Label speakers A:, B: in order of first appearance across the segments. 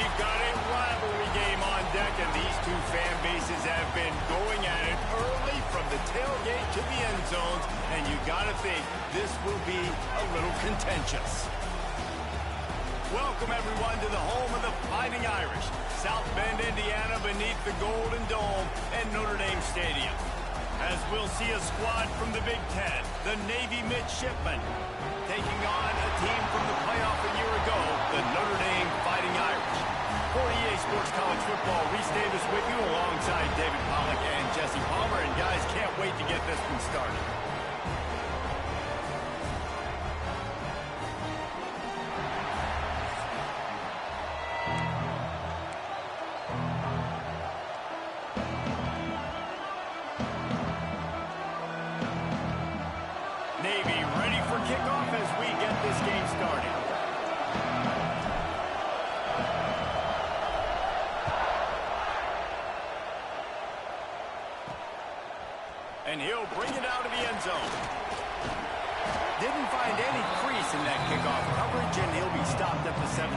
A: we've got a rivalry game on deck, and these two fan bases have been going at it early from the tailgate to the end zones, and you got to think this will be a little contentious. Welcome, everyone, to the home of the Fighting Irish, South Bend, Indiana, beneath the Golden Dome at Notre Dame Stadium. As we'll see a squad from the Big Ten, the Navy Midshipmen, taking on a team from the playoff a year ago, the Notre Dame Fighting Irish. For EA Sports College Football, Reese Davis with you alongside David Pollack and Jesse Palmer. And guys, can't wait to get this one started. Navy ready for kickoff as we get this game started. And he'll bring it out of the end zone. Didn't find any crease in that kickoff coverage, and he'll be stopped at the 17.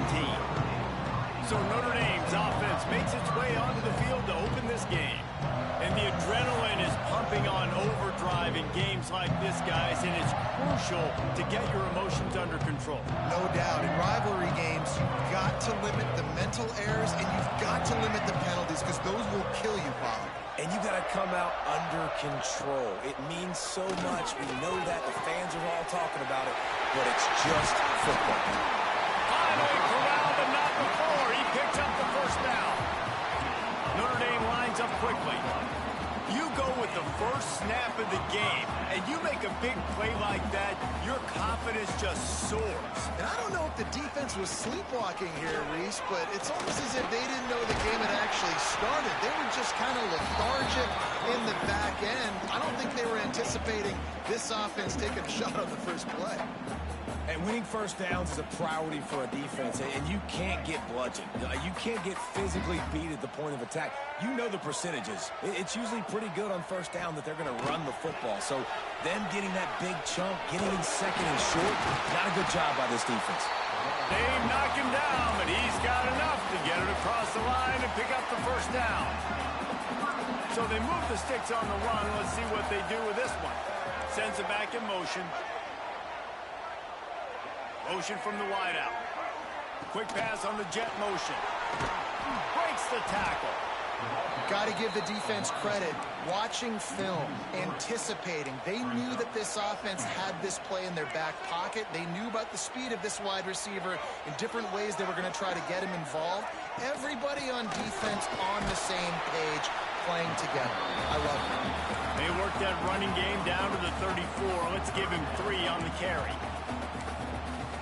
A: So Notre Dame's offense makes its way onto the field to open this game. And the adrenaline is pumping on overdrive in games like this, guys, and it's crucial to get your emotions under control.
B: No doubt. In rivalry games, you've got to limit the mental errors, and you've got to limit the penalties, because those will kill you, Bob.
C: And you got to come out under control. It means so much. We know that. The fans are all talking about it, but it's just football.
A: Finally corralled, but not before. He picks up the first down. Notre Dame lines up quickly. You go with the first snap of the game, and you make a big play like that, your confidence just soars.
B: And I don't know if the defense was sleepwalking here, Reese, but it's almost as if they didn't know the game had actually started. They were just kind of lethargic in the back end. I don't think they were anticipating this offense taking a shot on the first play.
C: And winning first downs is a priority for a defense, and you can't get bludgeoned. You can't get physically beat at the point of attack. You know the percentages. It's usually pretty good on first down that they're going to run the football. So them getting that big chunk, getting in second and short, not a good job by this defense.
A: They knock him down, but he's got enough to get it across the line and pick up the first down. So they move the sticks on the run. Let's see what they do with this one. Sends it back in motion. Motion from the wideout. Quick pass on the jet motion. Breaks the tackle.
B: Got to give the defense credit. Watching film, anticipating. They knew that this offense had this play in their back pocket. They knew about the speed of this wide receiver in different ways they were going to try to get him involved. Everybody on defense on the same page, playing together. I love it.
A: They worked that running game down to the 34. Let's give him 3 on the carry.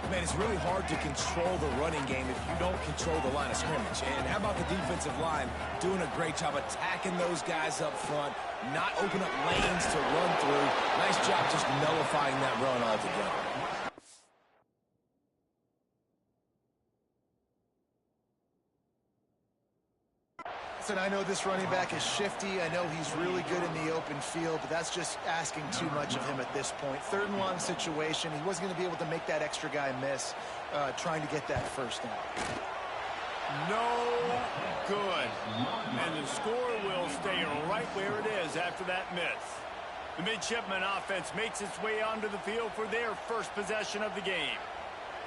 C: Man, it's really hard to control the running game if you don't control the line of scrimmage. And how about the defensive line doing a great job attacking those guys up front, not open up lanes to run through. Nice job just nullifying that run altogether.
B: And I know this running back is shifty. I know he's really good in the open field, but that's just asking too much of him at this point. Third and long situation. He wasn't going to be able to make that extra guy miss trying to get that first down.
A: No good. And the score will stay right where it is after that miss. The Midshipman offense makes its way onto the field for their first possession of the game.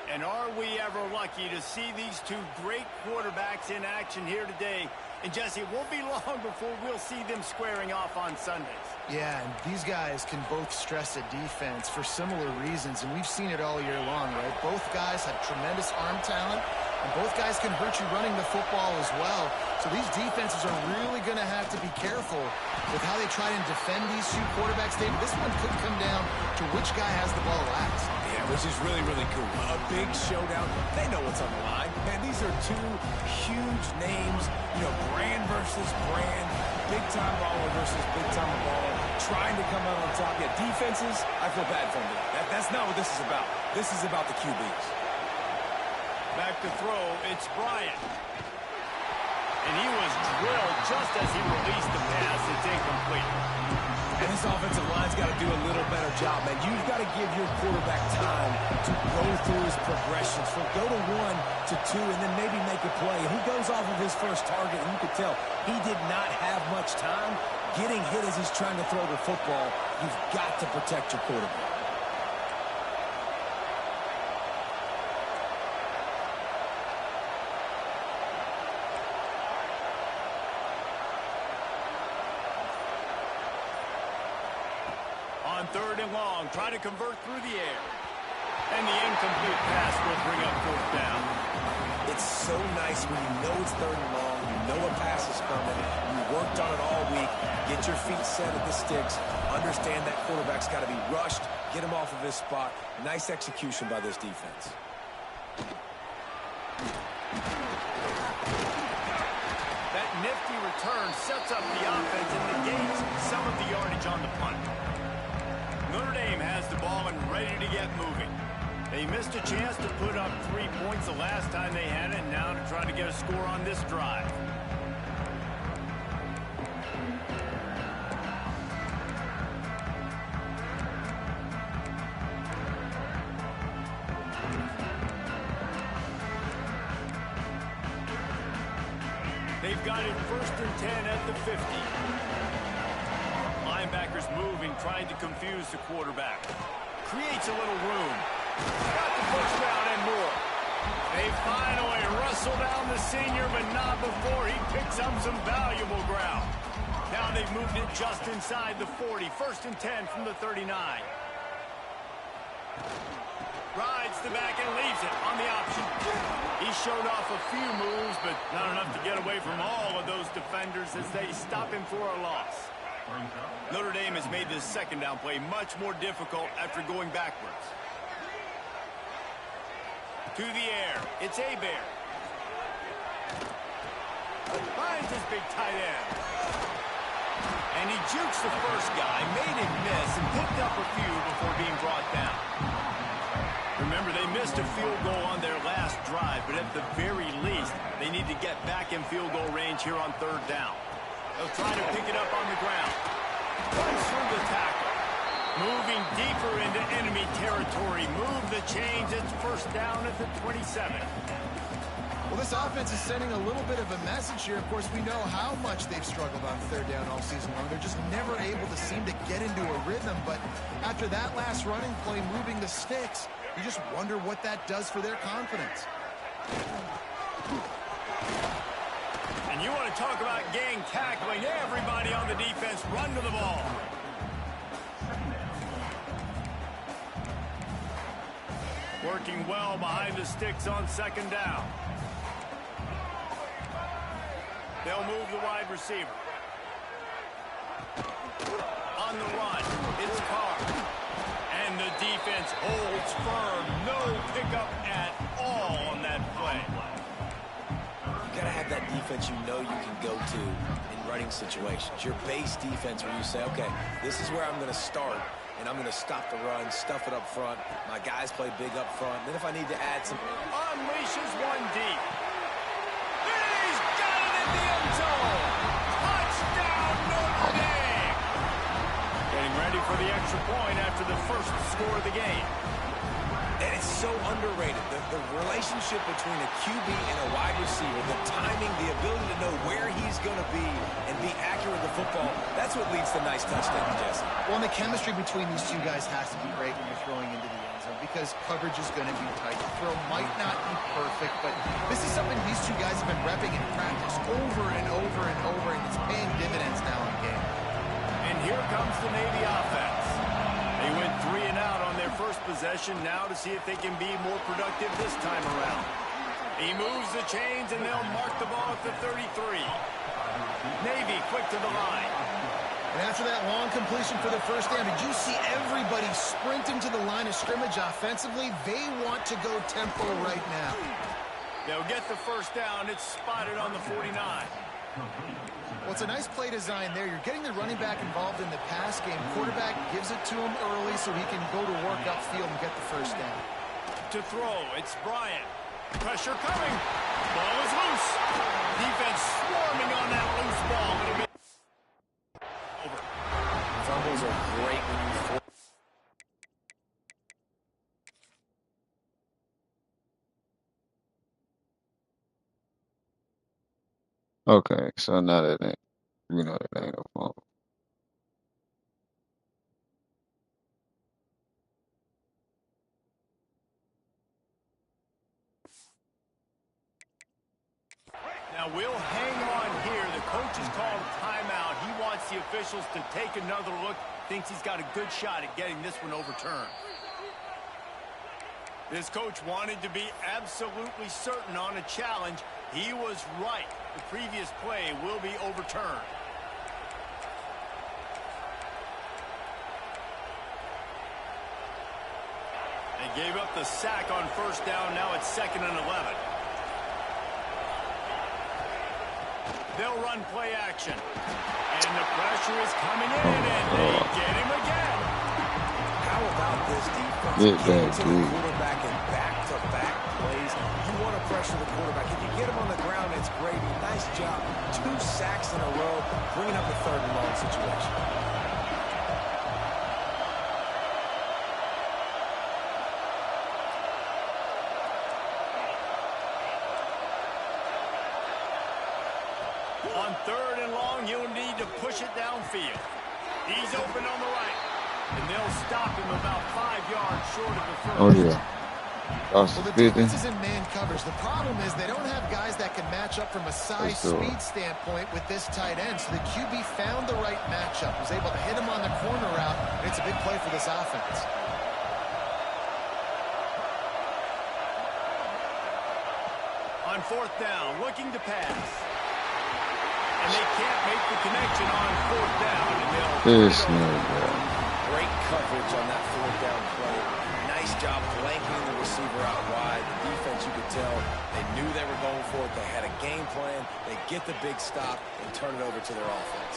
A: And are we ever lucky to see these two great quarterbacks in action here today? And, Jesse, it won't be long before we'll see them squaring off on Sundays.
B: Yeah, and these guys can both stress a defense for similar reasons, and we've seen it all year long, right? Both guys have tremendous arm talent, and both guys can hurt you running the football as well. So these defenses are really going to have to be careful with how they try and defend these two quarterbacks. This one could come down to which guy has the ball last.
C: Yeah, which is really, really cool. A big showdown. They know what's on the line. Man, these are two huge names, you know, brand versus brand, big-time baller versus big-time baller, trying to come out on top. Yeah, defenses, I feel bad for them. That's not what this is about. This is about the QBs.
A: Back to throw, it's Bryant. And he was drilled just as he released the pass. It's incomplete.
C: And this offensive line's got to do a little better job, man. You've got to give your quarterback time to go through his progression. formations. He'll go to 1 to 2 and then maybe make a play. And he goes off of his first target, and you could tell he did not have much time getting hit as he's trying to throw the football. You've got to protect your quarterback.
A: On 3rd and long, trying to convert through the air. And the incomplete pass will bring up 4th down.
C: It's so nice when you know it's 3rd and long, you know a pass is coming, you worked on it all week, get your feet set at the sticks, understand that quarterback's got to be rushed, get him off of his spot. Nice execution by this defense.
A: That nifty return sets up the offense and negates some of the yardage on the punt. Notre Dame has the ball and ready to get moving. They missed a chance to put up 3 points the last time they had it, and now to try to get a score on this drive. They've got it 1st and 10 at the 50. Linebackers moving, trying to confuse the quarterback. Creates a little room. Got the first down and more. They finally wrestle down the senior, but not before he picks up some valuable ground. Now they've moved it just inside the 40. 1st and 10 from the 39. Rides the back and leaves it on the option. He showed off a few moves, but not enough to get away from all of those defenders as they stop him for a loss. Notre Dame has made this 2nd down play much more difficult after going backwards. To the air. It's Abear. Finds his big tight end. And he jukes the first guy, made him miss, and picked up a few before being brought down. Remember, they missed a field goal on their last drive, but at the very least, they need to get back in field goal range here on 3rd down. They'll try to pick it up on the ground. Runs through the tackle. Moving deeper into enemy territory. Move the chains. It's 1st down at the 27.
B: Well, this offense is sending a little bit of a message here. Of course, we know how much they've struggled on 3rd down all season long. They're just never able to seem to get into a rhythm. But after that last running play, moving the sticks, you just wonder what that does for their confidence.
A: And you want to talk about gang tackling. Everybody on the defense run to the ball. Working well behind the sticks on 2nd down. They'll move the wide receiver. On the run, it's Carr. And the defense holds firm. No pickup at all on that play.
C: You got to have that defense you know you can go to in running situations. Your base defense where you say, okay, this is where I'm going to start, and I'm going to stop the run, stuff it up front. My guys play big up front. Then if I need to add some...
A: Unleashes one deep. He's got it in the end zone. Touchdown, Notre Dame. Getting ready for the extra point after the first score of the game.
C: And it's so underrated. The relationship between a QB and a wide receiver, the timing, the ability to know where he's going to be and be accurate with the football, that's what leads to nice touchdowns, Jesse.
B: Well, and the chemistry between these two guys has to be great when you're throwing into the end zone because coverage is going to be tight. The throw might not be perfect, but this is something these two guys have been repping in practice over and over and over, and it's paying dividends now in game.
A: And here comes the Navy offense. They went 3 and out on their first possession, now to see if they can be more productive this time around. He moves the chains, and they'll mark the ball at the 33. Navy quick to the line.
B: And after that long completion for the first down, did you see everybody sprinting to the line of scrimmage offensively? They want to go tempo right now.
A: They'll get the first down. It's spotted on the 49.
B: Well, it's a nice play design there. You're getting the running back involved in the pass game. Quarterback gives it to him early so he can go to work upfield and get the first down.
A: To throw, it's Bryant. Pressure coming. Ball is loose. Defense swarming on that loose ball. Over.
C: Fumbles are great when you...
D: Okay, so now that ain't, we know that ain't a fumble.
A: Now we'll hang on here. The coach has called a timeout. He wants the officials to take another look. Thinks he's got a good shot at getting this one overturned. This coach wanted to be absolutely certain on a challenge. He was right. The previous play will be overturned. They gave up the sack on first down. Now it's 2nd and 11. They'll run play action. And the pressure is coming in, and they get him again.
C: How about this defense?
D: Get
C: Getting
D: that,
C: to the
D: dude.
C: quarterback in back-to-back plays. You want to pressure the quarterback. If you get him on the ground, it's gravy. Nice job. 2 sacks in a row, bringing up a 3rd and long situation.
A: On 3rd and long, he'll need to push it downfield. He's open on the right. And they'll stop him about 5 yards short of the first.
D: Oh yeah. Lost
B: Well, the
D: 50.
B: defense is in man coverage. The problem is they don't have guys that can match up from a size,
D: Let's do it.
B: speed standpoint with this tight end. So the QB found the right matchup, was able to hit him on the corner route, and it's a big play for this offense.
A: On 4th down, looking to pass. And they can't make the connection on 4th down. And they'll
D: This
A: put it over.
D: nigga.
C: Great coverage on that 4th down play. Nice job blanking the receiver out wide. The defense, you could tell, they knew they were going for it. They had a game plan. They get the big stop and turn it over to their offense.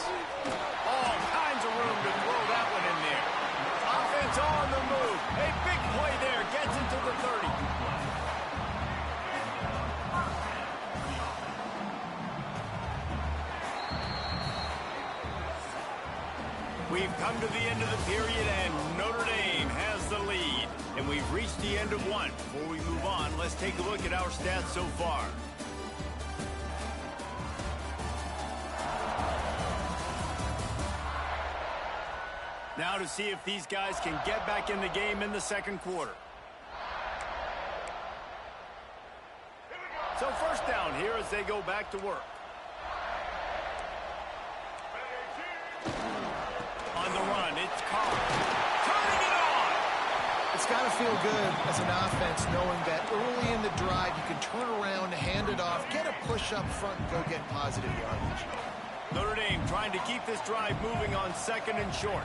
A: All kinds of room to throw that one in there. Offense on the move. A big play there. Gets into the 30. We've come to the end of the period, and Notre Dame has the lead. And we've reached the end of one. Before we move on, let's take a look at our stats so far. Now to see if these guys can get back in the game in the 2nd quarter. So 1st down here as they go back to work. On the run, it's Carr. Turning it on!
B: It's got to feel good as an offense knowing that early in the drive you can turn around, hand it off, get a push up front, and go get positive yardage.
A: Notre Dame trying to keep this drive moving on 2nd and short.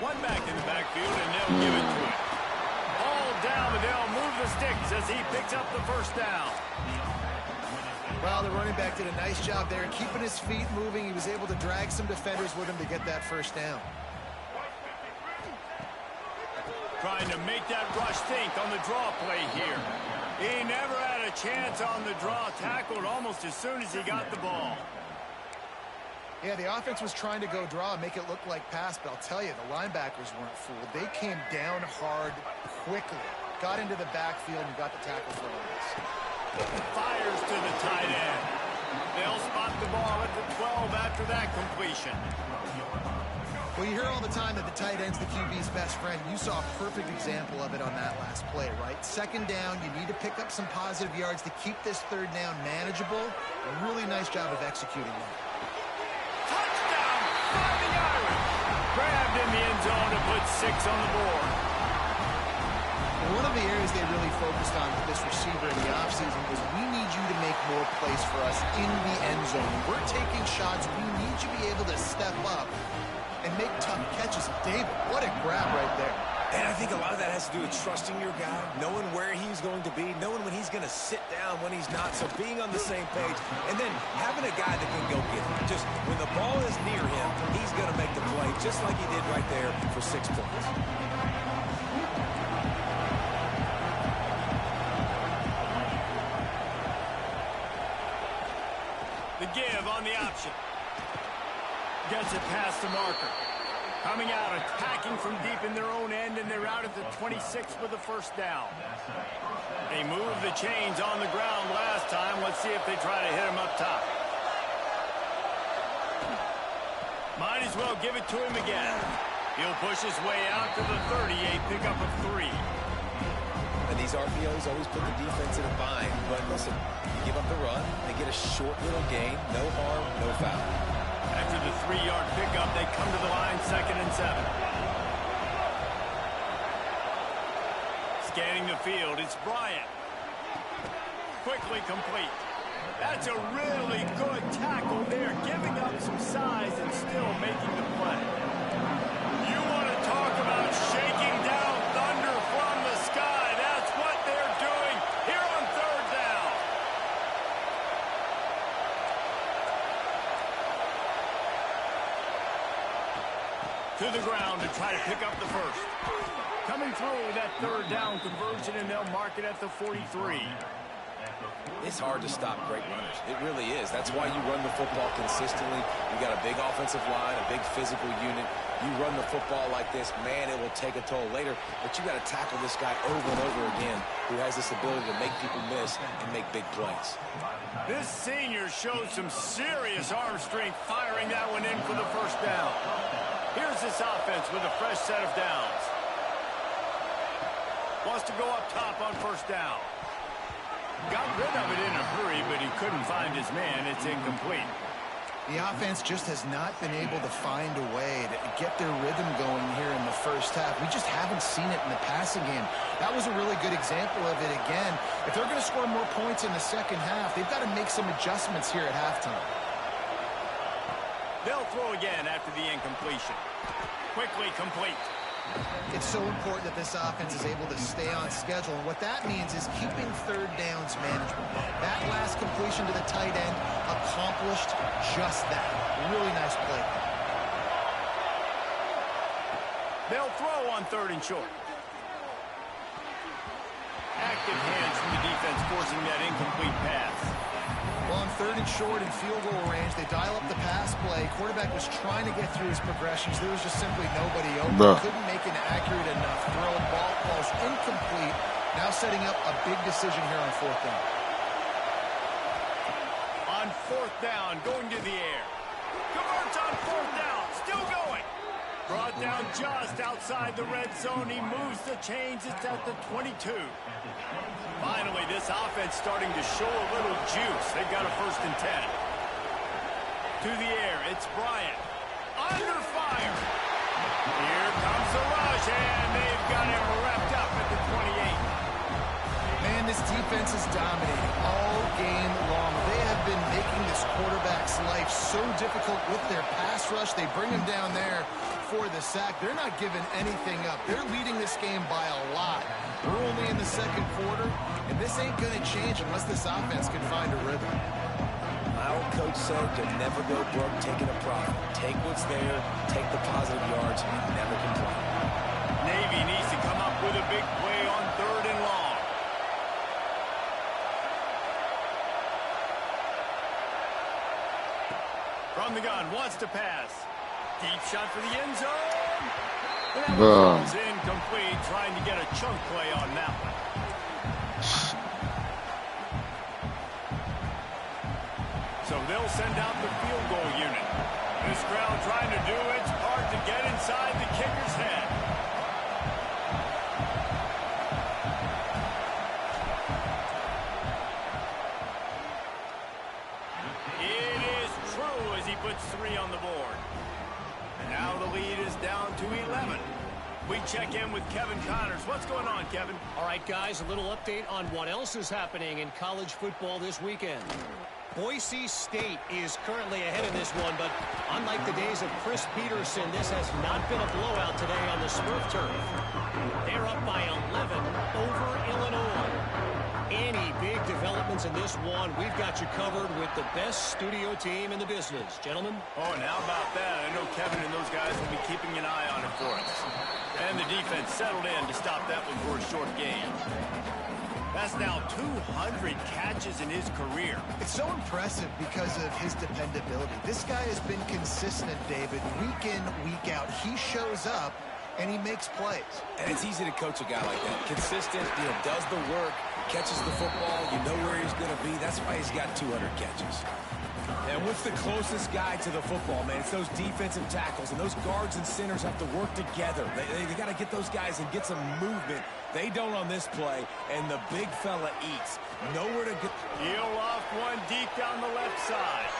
A: One back in the backfield, and they'll give it to him. All down, and they'll move the sticks as he picks up the 1st down.
B: Well, the running back did a nice job there, keeping his feet moving. He was able to drag some defenders with him to get that 1st down.
A: Trying to make that rush think on the draw play here. He never had a chance on the draw, tackled almost as soon as he got the ball.
B: Yeah, the offense was trying to go draw and make it look like pass, but I'll tell you, the linebackers weren't fooled. They came down hard quickly, got into the backfield, and got the tackle for a loss.
A: Fires to the tight end. They'll spot the ball at the 12 after that completion.
B: Well, you hear all the time that the tight end's the QB's best friend. You saw a perfect example of it on that last play, right? 2nd down, you need to pick up some positive yards to keep this 3rd down manageable. Really nice job of executing that.
A: Touchdown, 5-yard. Grabbed in the end zone to put 6 on the board.
B: One of the areas they really focused on with this receiver in the offseason was we need you to make more plays for us in the end zone. When we're taking shots, we need you to be able to step up and make tough catches. David, what a grab right there.
C: And I think a lot of that has to do with trusting your guy, knowing where he's going to be, knowing when he's going to sit down, when he's not, so being on the same page, and then having a guy that can go get him. Just when the ball is near him, he's going to make the play, just like he did right there for 6 points.
A: The give on the option. Gets it past the marker. Coming out, attacking from deep in their own end, and they're out at the 26 with the first down. They moved the chains on the ground last time. Let's see if they try to hit him up top. Might as well give it to him again. He'll push his way out to the 38, pick up a 3.
C: And these RPOs always put the defense in a bind. But listen, you give up the run, they get a short little gain, no harm, no foul.
A: After the 3-yard pickup, they come to the line, 2nd and 7. Scanning the field, it's Bryant. Quickly complete. That's a really good tackle there, giving up some size and still making the play. You want to talk about shaking down thunder from the sky. That's what they're doing here on 3rd down. To the ground to try to pick up the first. Coming through that 3rd down conversion, and they'll mark it at the 43.
C: It's hard to stop great runners. It really is. That's why you run the football consistently. You got a big offensive line, a big physical unit. You run the football like this, man, it will take a toll later. But you got to tackle this guy over and over again who has this ability to make people miss and make big plays.
A: This senior showed some serious arm strength firing that one in for the first down. Here's this offense with a fresh set of downs. Wants to go up top on 1st down. Got rid of it in a hurry, but he couldn't find his man. It's incomplete.
B: The offense just has not been able to find a way to get their rhythm going here in the first half. We just haven't seen it in the passing game. That was a really good example of it again. If they're going to score more points in the second half, they've got to make some adjustments here at halftime.
A: They'll throw again after the incompletion. Quickly complete.
B: It's so important that this offense is able to stay on schedule, and what that means is keeping 3rd downs manageable. That last completion to the tight end accomplished just that. Really nice play.
A: They'll throw on 3rd and short. Active hands from the defense forcing that incomplete pass.
B: Well, on 3rd and short in field goal range, they dial up the pass play. Quarterback was trying to get through his progressions. There was just simply nobody open. Couldn't make an accurate enough throw. Ball falls incomplete. Now setting up a big decision here on 4th down.
A: On 4th down, going to the air. Converts on 4th down, still going. Brought down just outside the red zone. He moves the chains. It's at the 22. Finally, this offense starting to show a little juice. They've got a 1st and 10. To the air, it's Bryant. Under fire. Here comes the rush, and they've got him wrapped up at the 28.
B: Man, this defense is dominating all game long. They have been making this quarterback's life so difficult with their pass rush. They bring him down there for the sack. They're not giving anything up. They're leading this game by a lot. We're only in the 2nd quarter, and this ain't going to change unless this offense can find a rhythm.
C: My old coach said you'll never go broke taking a profit. Take what's there, take the positive yards, and never complain.
A: Navy needs to come up with a big play on 3rd and long. From the gun, wants to pass. Deep shot for the end zone. That was incomplete, trying to get a chunk play on that one. So they'll send out the field goal unit. This crowd trying to do its part to get inside the kicker's head. It is true as he puts 3 on the board. Now the lead is down to 11. We check in with Kevin Connors. What's going on, Kevin?
E: All right, guys, a little update on what else is happening in college football this weekend. Boise State is currently ahead in this one, but unlike the days of Chris Peterson, this has not been a blowout today on the Smurf turf. They're up by 11 over Illinois. Any big developments in this one, we've got you covered with the best studio team in the business. Gentlemen?
A: Oh, and how about that? I know Kevin and those guys will be keeping an eye on it for us. And the defense settled in to stop that one for a short gain. That's now 200 catches in his career.
B: It's so impressive because of his dependability. This guy has been consistent, David, week in, week out. He shows up, and he makes plays.
C: And it's easy to coach a guy like that. Consistent, does the work, catches the football, you know where he's going to be. That's why he's got 200 catches. And what's the closest guy to the football, man? It's those defensive tackles, and those guards and centers have to work together. They got to get those guys and get some movement. They don't on this play, and the big fella eats. Nowhere to go.
A: He'll loft one deep down the left side.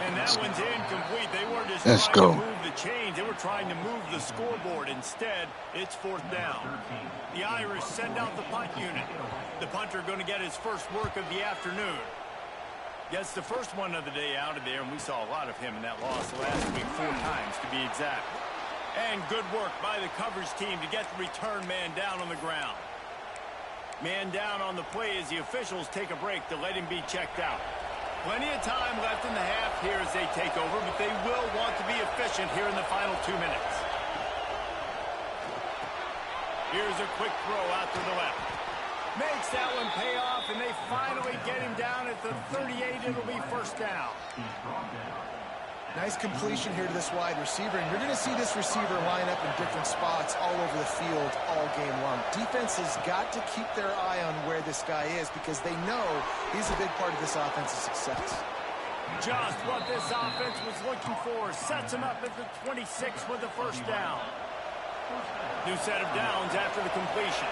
A: And that one's incomplete. They weren't just trying to move the chains. They were trying to move the scoreboard. Instead, it's 4th down. The Irish send out the punt unit. The punter going to get his first work of the afternoon. Gets the first one of the day out of there, and we saw a lot of him in that loss last week, 4 times to be exact. And good work by the coverage team to get the return man down on the ground. Man down on the play as the officials take a break to let him be checked out. Plenty of time left in the half here as they take over, but they will want to be efficient here in the final 2 minutes. Here's a quick throw out to the left. Makes that one pay off, and they finally get him down at the 38. It'll be 1st down.
B: Nice completion here to this wide receiver, and you're going to see this receiver line up in different spots all over the field all game long. Defense has got to keep their eye on where this guy is because they know he's a big part of this offense's success.
A: Just what this offense was looking for. Sets him up at the 26 with the 1st down. New set of downs after the completion.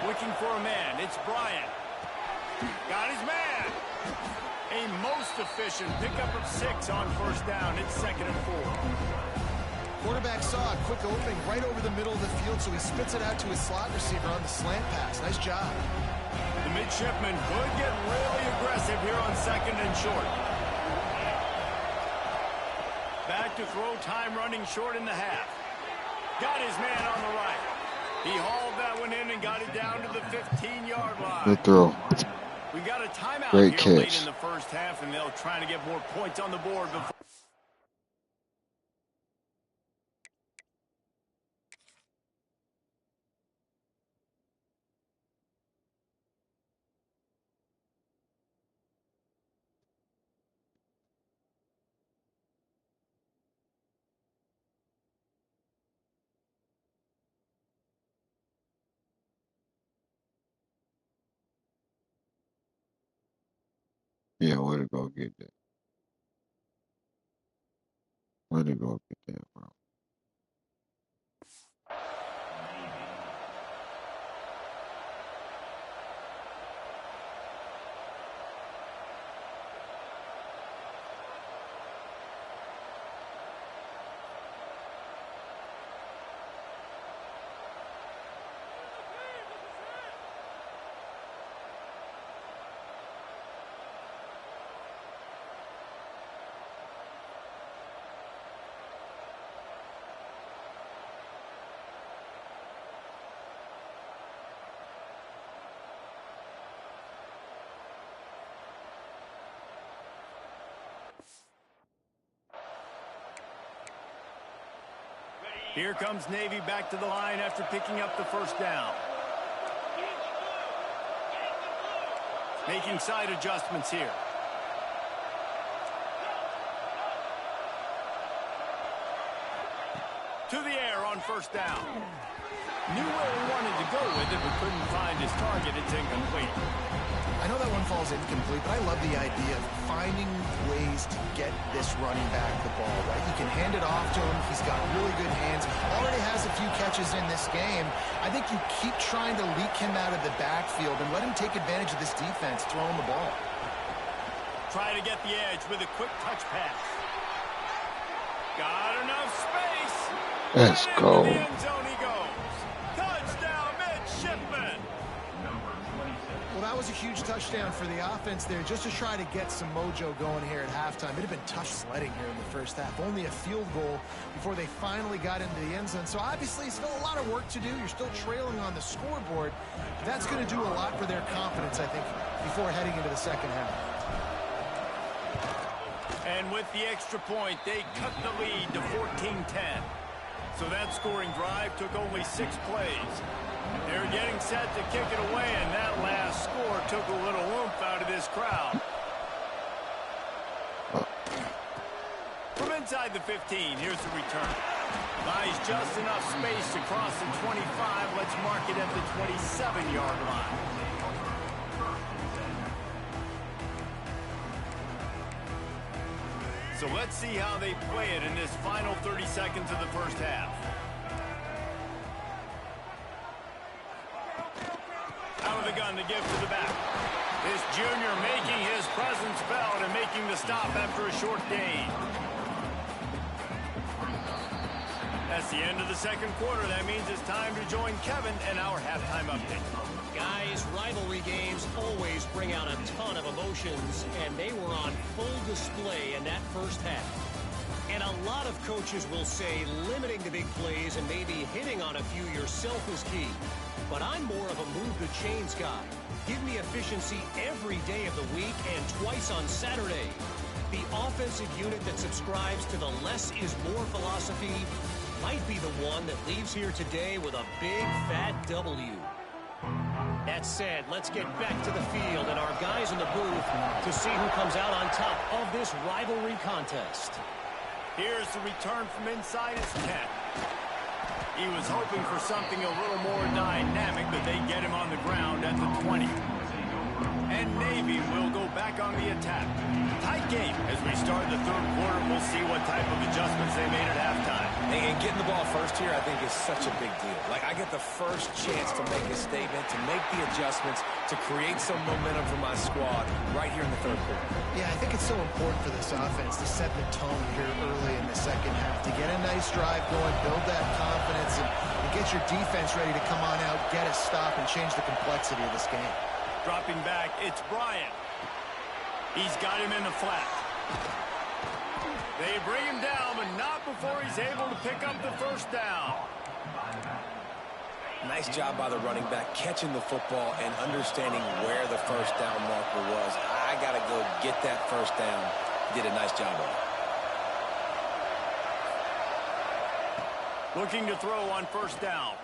A: Looking for a man. It's Bryant. Got his man. A most efficient pickup of 6 on 1st down. It's 2nd and 4.
B: Quarterback saw a quick opening right over the middle of the field, so he spits it out to his slot receiver on the slant pass. Nice job.
A: The midshipman could get really aggressive here on 2nd and short. Back to throw, time running short in the half. Got his man on the right. He hauled that one in and got it down to the 15-yard line.
D: Good throw.
A: We got a timeout
D: Great
A: here late
D: catch.
A: in the 1st half, and they'll try to get more points on the board before.
D: Yeah, way to go get that. Way to go get that, bro. Here comes Navy back to the line after picking up the 1st down. Making side adjustments here. To the air on 1st down. Knew where he wanted to go with it, but couldn't find his target. It's incomplete.
B: I know that one falls incomplete, but I love the idea of finding ways to get this running back the ball, right? You can hand it off to him. He's got really good hands. Already has a few catches in this game. I think you keep trying to leak him out of the backfield and let him take advantage of this defense throwing the ball.
A: Try to get the edge with a quick touch pass. Got enough space.
D: Let's
A: And
D: go.
A: into the end zone he goes. Touchdown, midshipman.
B: Well, that was a huge touchdown for the offense there, just to try to get some mojo going here at halftime. It'd have been tough sledding here in the 1st half. Only a field goal before they finally got into the end zone. So obviously still a lot of work to do. You're still trailing on the scoreboard. That's going to do a lot for their confidence, I think, before heading into the 2nd half.
A: And with the extra point, they cut the lead to 14-10.
D: So that scoring drive took only 6 plays. They're getting set to kick it away, and that last score took a little oomph out of this crowd. From inside the 15, here's the return. Buys just enough space to cross the 25. Let's mark it at the 27-yard line. So let's see how they play it in this final 30 seconds of the first half. Out of the gun to give to the back. This junior making his presence felt and making the stop after a short gain. That's the end of the second quarter. That means it's time to join Kevin and our halftime update.
E: Guys, rivalry games always bring out a ton of emotions, and they were on full display in that first half. And a lot of coaches will say limiting the big plays and maybe hitting on a few yourself is key. But I'm more of a move the chains guy. Give me efficiency every day of the week and twice on Saturday. The offensive unit that subscribes to the less is more philosophy might be the one that leaves here today with a big fat W. That said, let's get back to the field and our guys in the booth to see who comes out on top of this rivalry contest.
D: Here's the return from inside his 10. He was hoping for something a little more dynamic, but they get him on the ground at the 20. And Navy will go back on the attack. Tight game as we start the third quarter. We'll see what type of adjustments they made at halftime.
C: And getting the ball first here, I think, is such a big deal. Like, I get the first chance to make a statement, to make the adjustments, to create some momentum for my squad right here in the third quarter.
B: Yeah, I think it's so important for this offense to set the tone here early in the second half, to get a nice drive going, build that confidence, and get your defense ready to come on out, get a stop, and change the complexity of this game.
D: Dropping back, it's Bryant. He's got him in the flat. They bring him down, but not before he's able to pick up the first down.
C: Nice job by the running back, catching the football and understanding where the first down marker was. I got to go get that first down. He did a nice job of it.
D: Looking to throw on first down.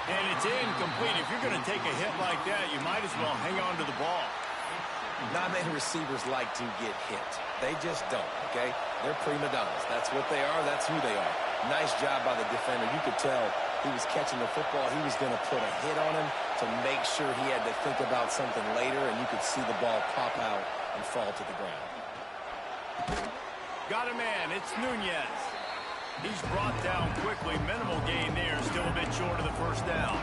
D: And it's incomplete. If you're going to take a hit like that, you might as well hang on to the ball.
C: Not many receivers like to get hit. They just don't, okay? They're prima donnas. That's what they are. That's who they are. Nice job by the defender. You could tell he was catching the football. He was going to put a hit on him to make sure he had to think about something later, and you could see the ball pop out and fall to the ground.
D: Got a man. It's Nunez. He's brought down quickly. Minimal gain there. Still a bit short of the first down.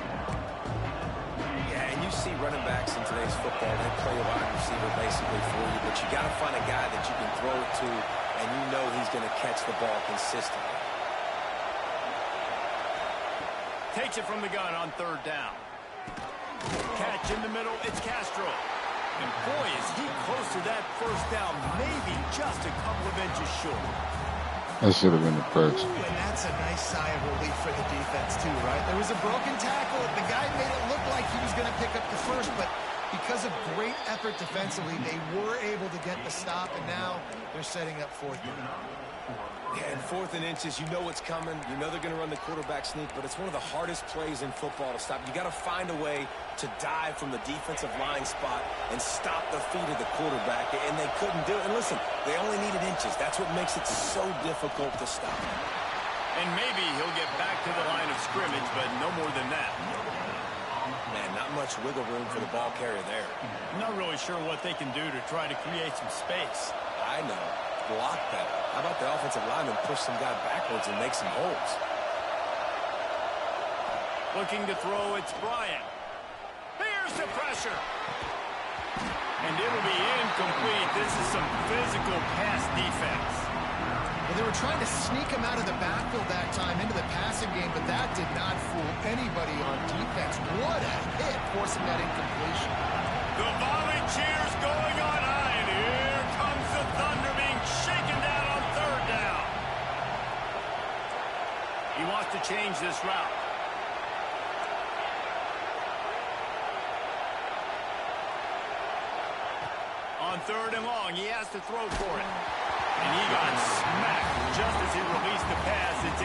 C: Yeah, and you see running backs in today's football, they play a wide receiver basically for you, but you got to find a guy that you can throw it to, and you know he's going to catch the ball consistently.
D: Takes it from the gun on third down. Catch in the middle. It's Castro. And boy, is he close to that first down, maybe just a couple of inches short.
F: That should have been the first.
B: And that's a nice sigh of relief for the defense, too, right? There was a broken tackle. The guy made it look like he was going to pick up the first, but because of great effort defensively, they were able to get the stop, and now they're setting up fourth down.
C: Yeah, and 4th and inches, you know what's coming. You know they're going to run the quarterback sneak, but it's one of the hardest plays in football to stop. You got to find a way to dive from the defensive line spot and stop the feet of the quarterback, and they couldn't do it. And listen, they only needed inches. That's what makes it so difficult to stop.
D: And maybe he'll get back to the line of scrimmage, but no more than that.
C: Man, not much wiggle room for the ball carrier there.
D: I'm not really sure what they can do to try to create some space.
C: I know. Block better. How about the offensive lineman push some guy backwards and make some holes?
D: Looking to throw, it's Bryant. Here's the pressure. And it'll be incomplete. This is some physical pass defense.
B: Well, they were trying to sneak him out of the backfield that time into the passing game, but that did not fool anybody on defense. What a hit, forcing that incompletion.
D: The volley cheers going on high, and here comes the Thunder being shaken down on third down. He wants to change this route. On third and long, he has to throw for it. And he got smacked just as he released the pass. It's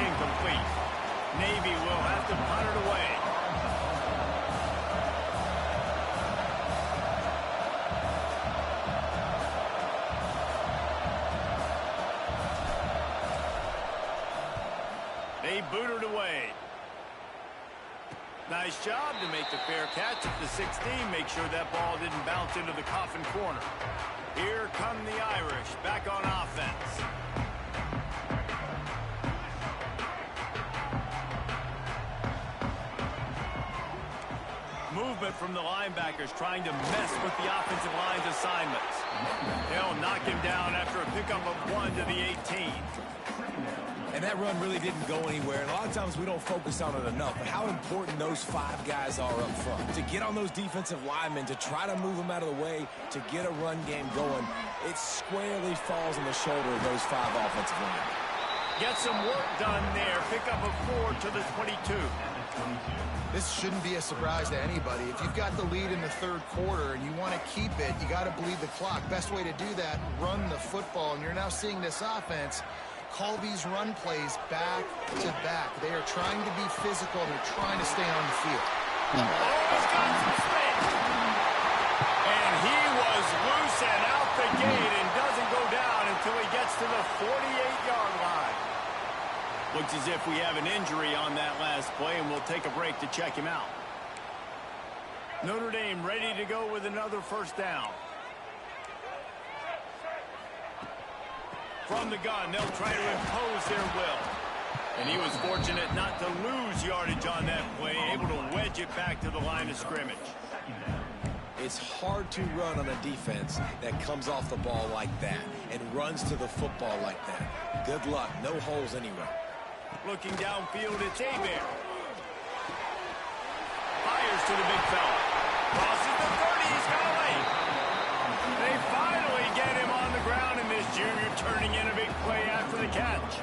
D: They booted away. Nice job to make the fair catch at the 16. Make sure that ball didn't bounce into the coffin corner. Here come the Irish back on offense. Movement from the linebackers trying to mess with the offensive line's assignments. They'll knock him down after a pickup of 1 to the 18.
C: And that run really didn't go anywhere. And a lot of times we don't focus on it enough. But how important those 5 guys are up front. To get on those defensive linemen, to try to move them out of the way, to get a run game going, it squarely falls on the shoulder of those 5 offensive linemen.
D: Get some work done there. Pick up a 4 to the 22.
B: This shouldn't be a surprise to anybody. If you've got the lead in the third quarter and you want to keep it, you got to bleed the clock. Best way to do that, run the football. And you're now seeing this offense call these run plays back to back. They are trying to be physical. They're trying to stay on the field.
D: Oh, he's got some space. And he was loose and out the gate and doesn't go down until he gets to the 48-yard line. Looks as if we have an injury on that last play, and we'll take a break to check him out. Notre Dame ready to go with another first down. From the gun, they'll try to impose their will. And he was fortunate not to lose yardage on that play, able to wedge it back to the line of scrimmage.
C: It's hard to run on a defense that comes off the ball like that and runs to the football like that. Good luck. No holes anywhere.
D: Looking downfield, it's Hebert. Fires to the big fella. Crosses the 30, he's got a lane. They finally get him on the ground, and this junior turning in a big play after the catch.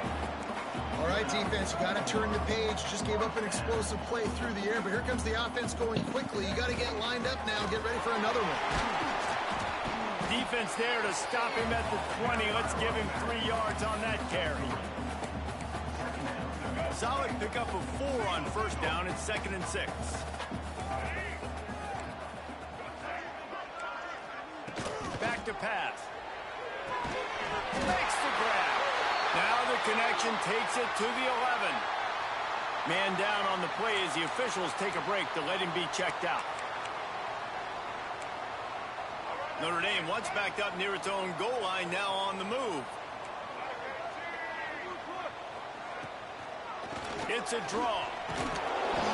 B: All right, defense, you got to turn the page. Just gave up an explosive play through the air, but here comes the offense going quickly. You got to get lined up now, get ready for another one.
D: Defense there to stop him at the 20. Let's give him 3 yards on that carry. Solid pickup of 4 on first down. It's 2nd and 6. Back to pass. Makes the grab. Now the connection takes it to the 11. Man down on the play as the officials take a break to let him be checked out. Notre Dame once backed up near its own goal line, now on the move. It's a draw.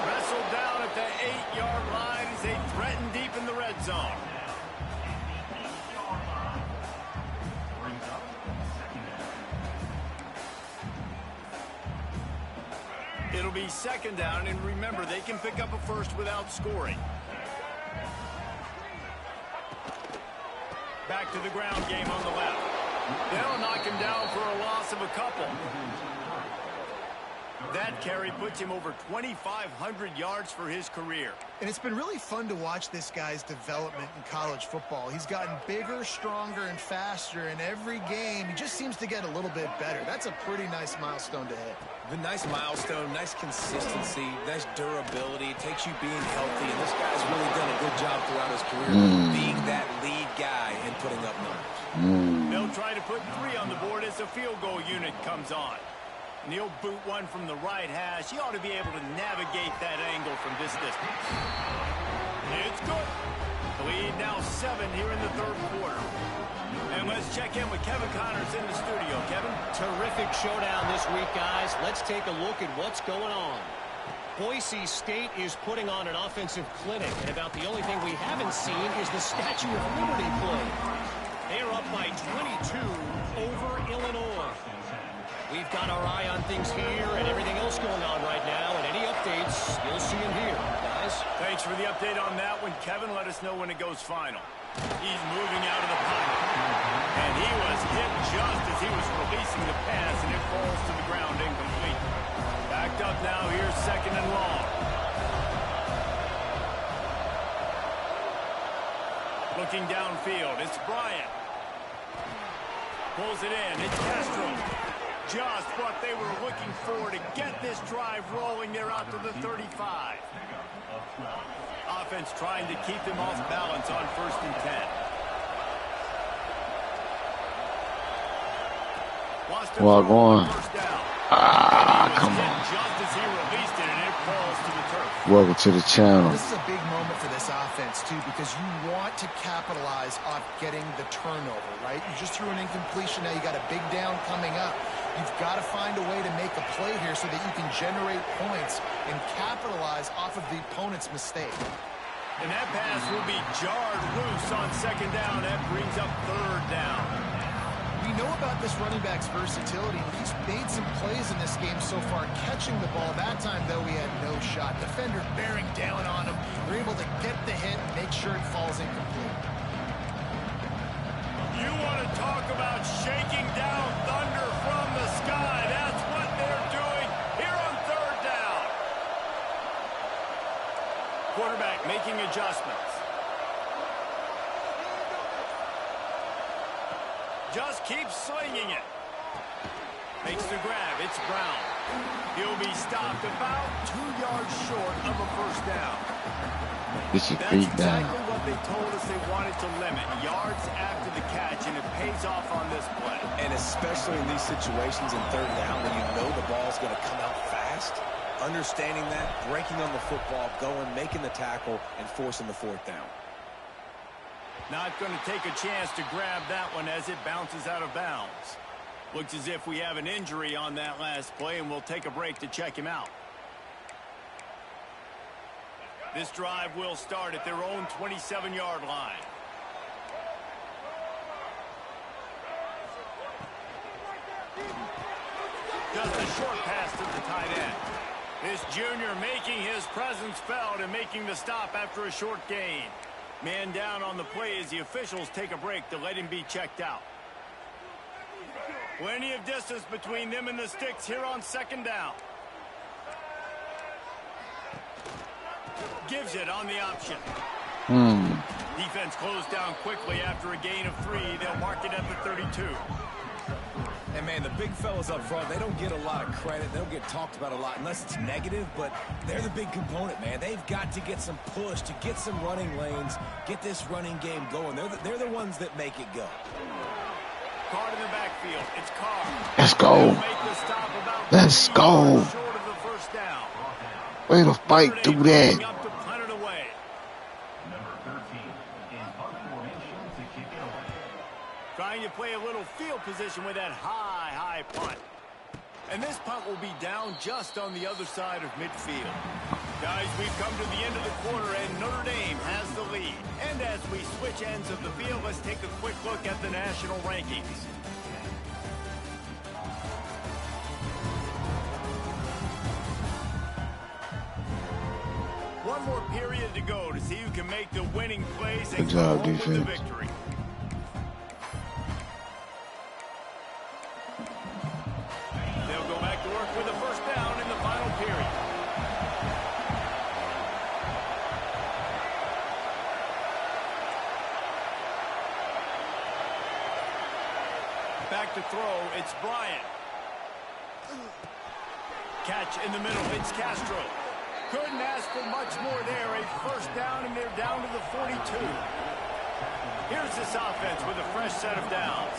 D: Wrestled down at the 8-yard line as they threaten deep in the red zone. It'll be 2nd down, and remember, they can pick up a first without scoring. Back to the ground game on the left. They'll knock him down for a loss of a couple. That carry puts him over 2,500 yards for his career.
B: And it's been really fun to watch this guy's development in college football. He's gotten bigger, stronger, and faster in every game. He just seems to get a little bit better. That's a pretty nice milestone to hit.
C: The nice milestone, nice consistency, nice durability. It takes you being healthy, and this guy's really done a good job throughout his career being that lead guy and putting up numbers.
D: They'll try to put 3 on the board as the field goal unit comes on. And he'll boot one from the right hash. He ought to be able to navigate that angle from this distance. It's good. The lead now 7 here in the third quarter. And let's check in with Kevin Connors in the studio. Kevin?
E: Terrific showdown this week, guys. Let's take a look at what's going on. Boise State is putting on an offensive clinic, and about the only thing we haven't seen is the Statue of Liberty play. They are up by 22 over Illinois. We've got our eye on things here and everything else going on right now, and any updates, you'll see them here, guys.
D: Thanks for the update on that one, Kevin. Let us know when it goes final. He's moving out of the pocket. And he was hit just as he was releasing the pass, and it falls to the ground incomplete. Backed up now, here's 2nd and long. Looking downfield, it's Bryant. Pulls it in, it's Castro. Just what they were looking for to get this drive rolling. They're out to the 35. Offense trying to keep them off balance on 1st and 10.
F: Well, going.
D: First down.
F: Come on. Welcome to the channel.
B: This is a big moment for this offense, too, because you want to capitalize off getting the turnover, right? You just threw an incompletion. Now you got a big down coming up. You've got to find a way to make a play here so that you can generate points and capitalize off of the opponent's mistake.
D: And that pass will be jarred loose on second down. That brings up third down.
B: We know about this running back's versatility. He's made some plays in this game so far, catching the ball. That time, though, he had no shot. Defender bearing down on him. They're able to get the hit and make sure it falls incomplete.
D: You want to talk about shaking down thunder from the sky. That's what they're doing here on third down. Quarterback making adjustments. Just keeps slinging it. Makes the grab. It's Brown. He'll be stopped about 2 yards short of a first down.
F: This is
D: That's
F: big down.
D: exactly what they told us they wanted to limit. Yards after the catch, and it pays off on this play.
C: And especially in these situations in third down when you know the ball's going to come out fast, understanding that, breaking on the football, going, making the tackle, and forcing the fourth down.
D: Not going to take a chance to grab that one as it bounces out of bounds. Looks as if we have an injury on that last play, and we'll take a break to check him out. This drive will start at their own 27-yard line. Just a short pass to the tight end. This junior making his presence felt and making the stop after a short gain. Man down on the play as the officials take a break to let him be checked out. Plenty of distance between them and the sticks here on second down. Gives it on the option. Defense closed down quickly after a gain of 3. They'll mark it at the 32.
C: And, man, the big fellas up front, they don't get a lot of credit. They don't get talked about a lot unless it's negative, but they're the big component, man. They've got to get some push, to get some running lanes, get this running game going. They're the ones that make it go.
D: Card in the backfield. It's Carr.
F: Let's go. Let's go.
D: Short of the first down.
F: Way to fight through that.
D: Up to punt it away. Trying to play a little field position with that high punt. And this punt will be down just on the other side of midfield. Guys, we've come to the end of the quarter, and Notre Dame has the lead. And as we switch ends of the field, let's take a quick look at the national rankings. One more period to go to see who can make the winning plays and
F: Good job,
D: come home with the
F: defense.
D: victory. They'll go back to work with a first down in the final period. Back to throw, it's Bryant. Catch in the middle, it's Castro. Couldn't ask for much more there. A first down, and they're down to the 42. Here's this offense with a fresh set of downs.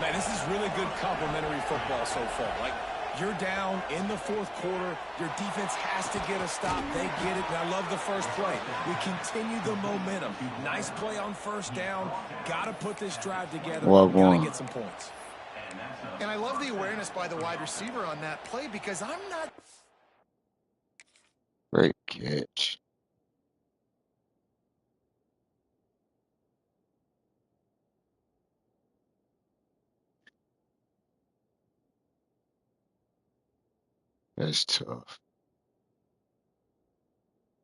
C: Man, this is really good complementary football so far. Like, you're down in the fourth quarter. Your defense has to get a stop. They get it, and I love the first play. We continue the momentum. Nice play on first down. Got to put this drive together. Got to get some points.
B: And I love the awareness by the wide receiver on that play because I'm not...
F: Great catch. That's tough.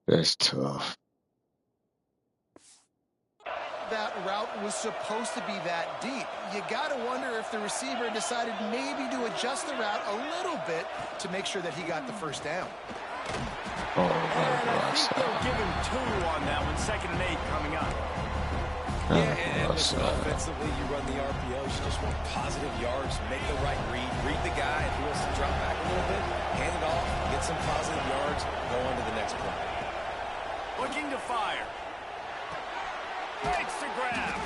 F: That's tough.
B: That route was supposed to be that deep. You got to wonder if the receiver decided maybe to adjust the route a little bit to make sure that he got the first down.
F: Oh,
D: I think they'll give him 2 on that one. 2nd and 8 coming up.
C: Yeah, and listen, offensively, you run the RPOs. You just want positive yards, make the right read the guy. If he wants to drop back a little bit, hand it off, get some positive yards, go on to the next play.
D: Looking to fire. Makes the grab.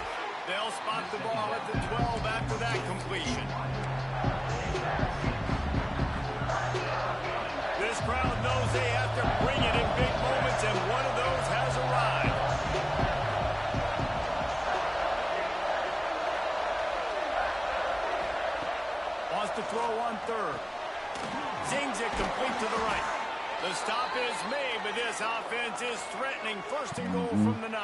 D: They'll spot the ball at the 12 after that completion. This This crowd knows they have to bring it in big moments, and one of those has arrived. Wants to throw on third. Zings it complete to the right. The stop is made, but this offense is threatening. First and goal from the 9.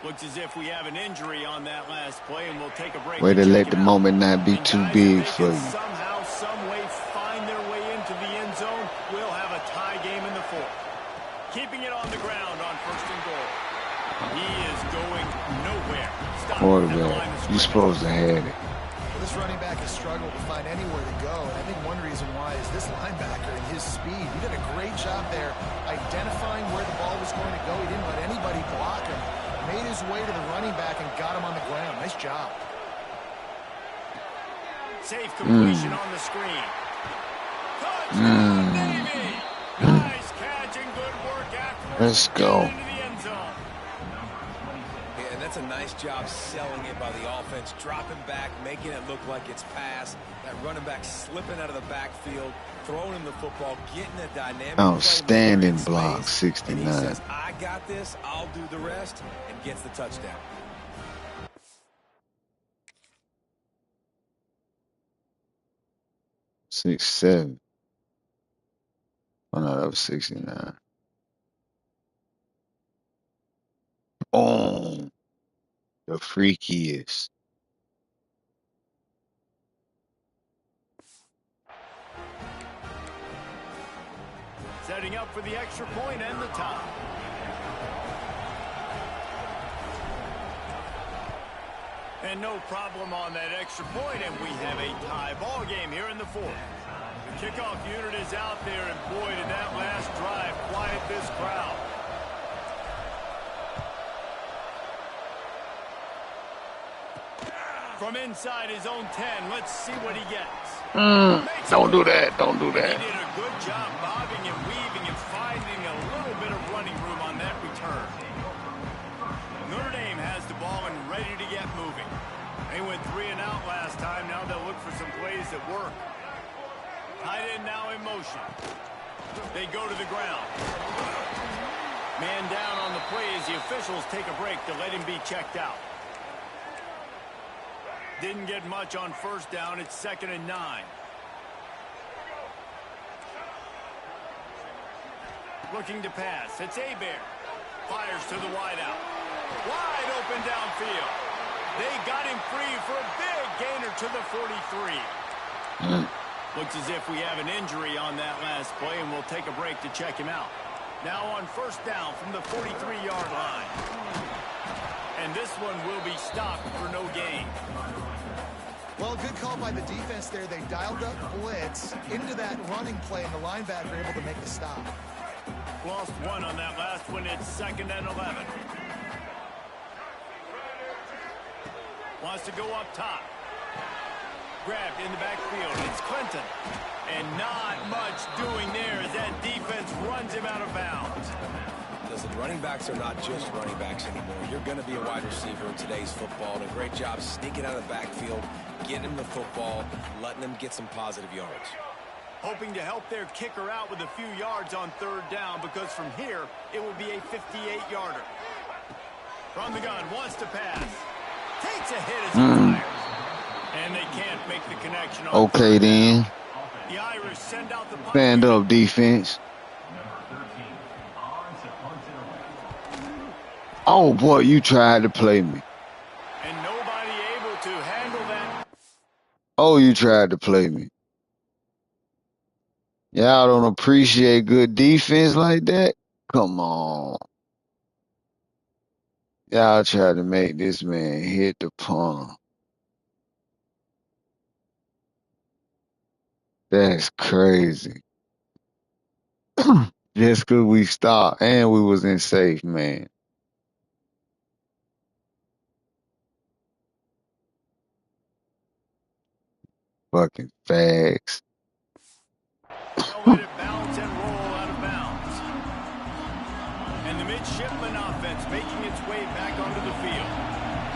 D: Looks as if we have an injury on that last play, and we'll take a break.
F: Way to let the moment not be too big for you.
D: Somehow, some way, find their way into the end zone. We'll have a tie game in the 4th. Keeping it on the ground on first and goal. He is going nowhere. Stop.
F: Quarterback, you're supposed to have it.
B: Well, this running back has struggled to find anywhere to go, and I think one reason why is this linebacker and his speed. He did a great job there identifying where the ball was going to go. He didn't let anybody block him. Made his way to the running back and got him on the ground. Nice job.
D: Safe completion on the screen. Touchdown, Navy! Nice catch and good work after.
F: Let's go.
D: Into the end zone.
C: Yeah, and that's a nice job selling it by the offense, dropping back, making it look like it's pass. That running back slipping out of the backfield, throwing him the football, getting a dynamic.
F: Outstanding block,
C: space,
F: 69.
C: And he says, I got this, I'll do the rest, and gets the touchdown.
F: Six, 7. Oh, no, that was 69. Oh, the freakiest.
D: Setting up for the extra point and the tie. And no problem on that extra point, and we have a tie ball game here in the 4th. The kickoff unit is out there, and boy, did that last drive quiet this crowd. From inside his own 10, let's see what he gets.
F: Don't do that. Don't do that.
D: He did a good job bobbing and weaving and finding a little bit of running room on that return. Notre Dame has the ball and ready to get moving. They went 3 and out last time. Now they'll look for some plays that work. Tight end now in motion. They go to the ground. Man down on the play as the officials take a break to let him be checked out. Didn't get much on first down. It's 2nd and 9. Looking to pass. It's Abear. Fires to the wideout. Wide open downfield. They got him free for a big gainer to the 43. Looks as if we have an injury on that last play, and we'll take a break to check him out. Now on first down from the 43-yard line. And this one will be stopped for no gain.
B: Well, good call by the defense there. They dialed up blitz into that running play, and the linebacker able to make the stop.
D: Lost 1 on that last one. It's 2nd and 11. Wants to go up top. Grabbed in the backfield. It's Clinton. And not much doing there as that defense runs him out of bounds.
C: Listen, running backs are not just running backs anymore. You're going to be a wide receiver in today's football. And a great job sneaking out of the backfield, getting him the football, letting him get some positive yards.
D: Hoping to help their kicker out with a few yards on 3rd down, because from here, it will be a 58-yarder. From the gun, wants to pass. Takes a hit as he fires. And they can't make the connection.
F: Okay, then.
D: The Irish send out the
F: Stand up, defense. Oh, boy, you tried to play me.
D: And nobody able to handle that.
F: Oh, you tried to play me. Y'all don't appreciate good defense like that? Come on. Y'all tried to make this man hit the palm. That's crazy. Just because we stopped and we was in safe, man. Fucking fags.
D: They'll let it bounce and roll out of bounds. And the midshipman offense making its way back onto the field.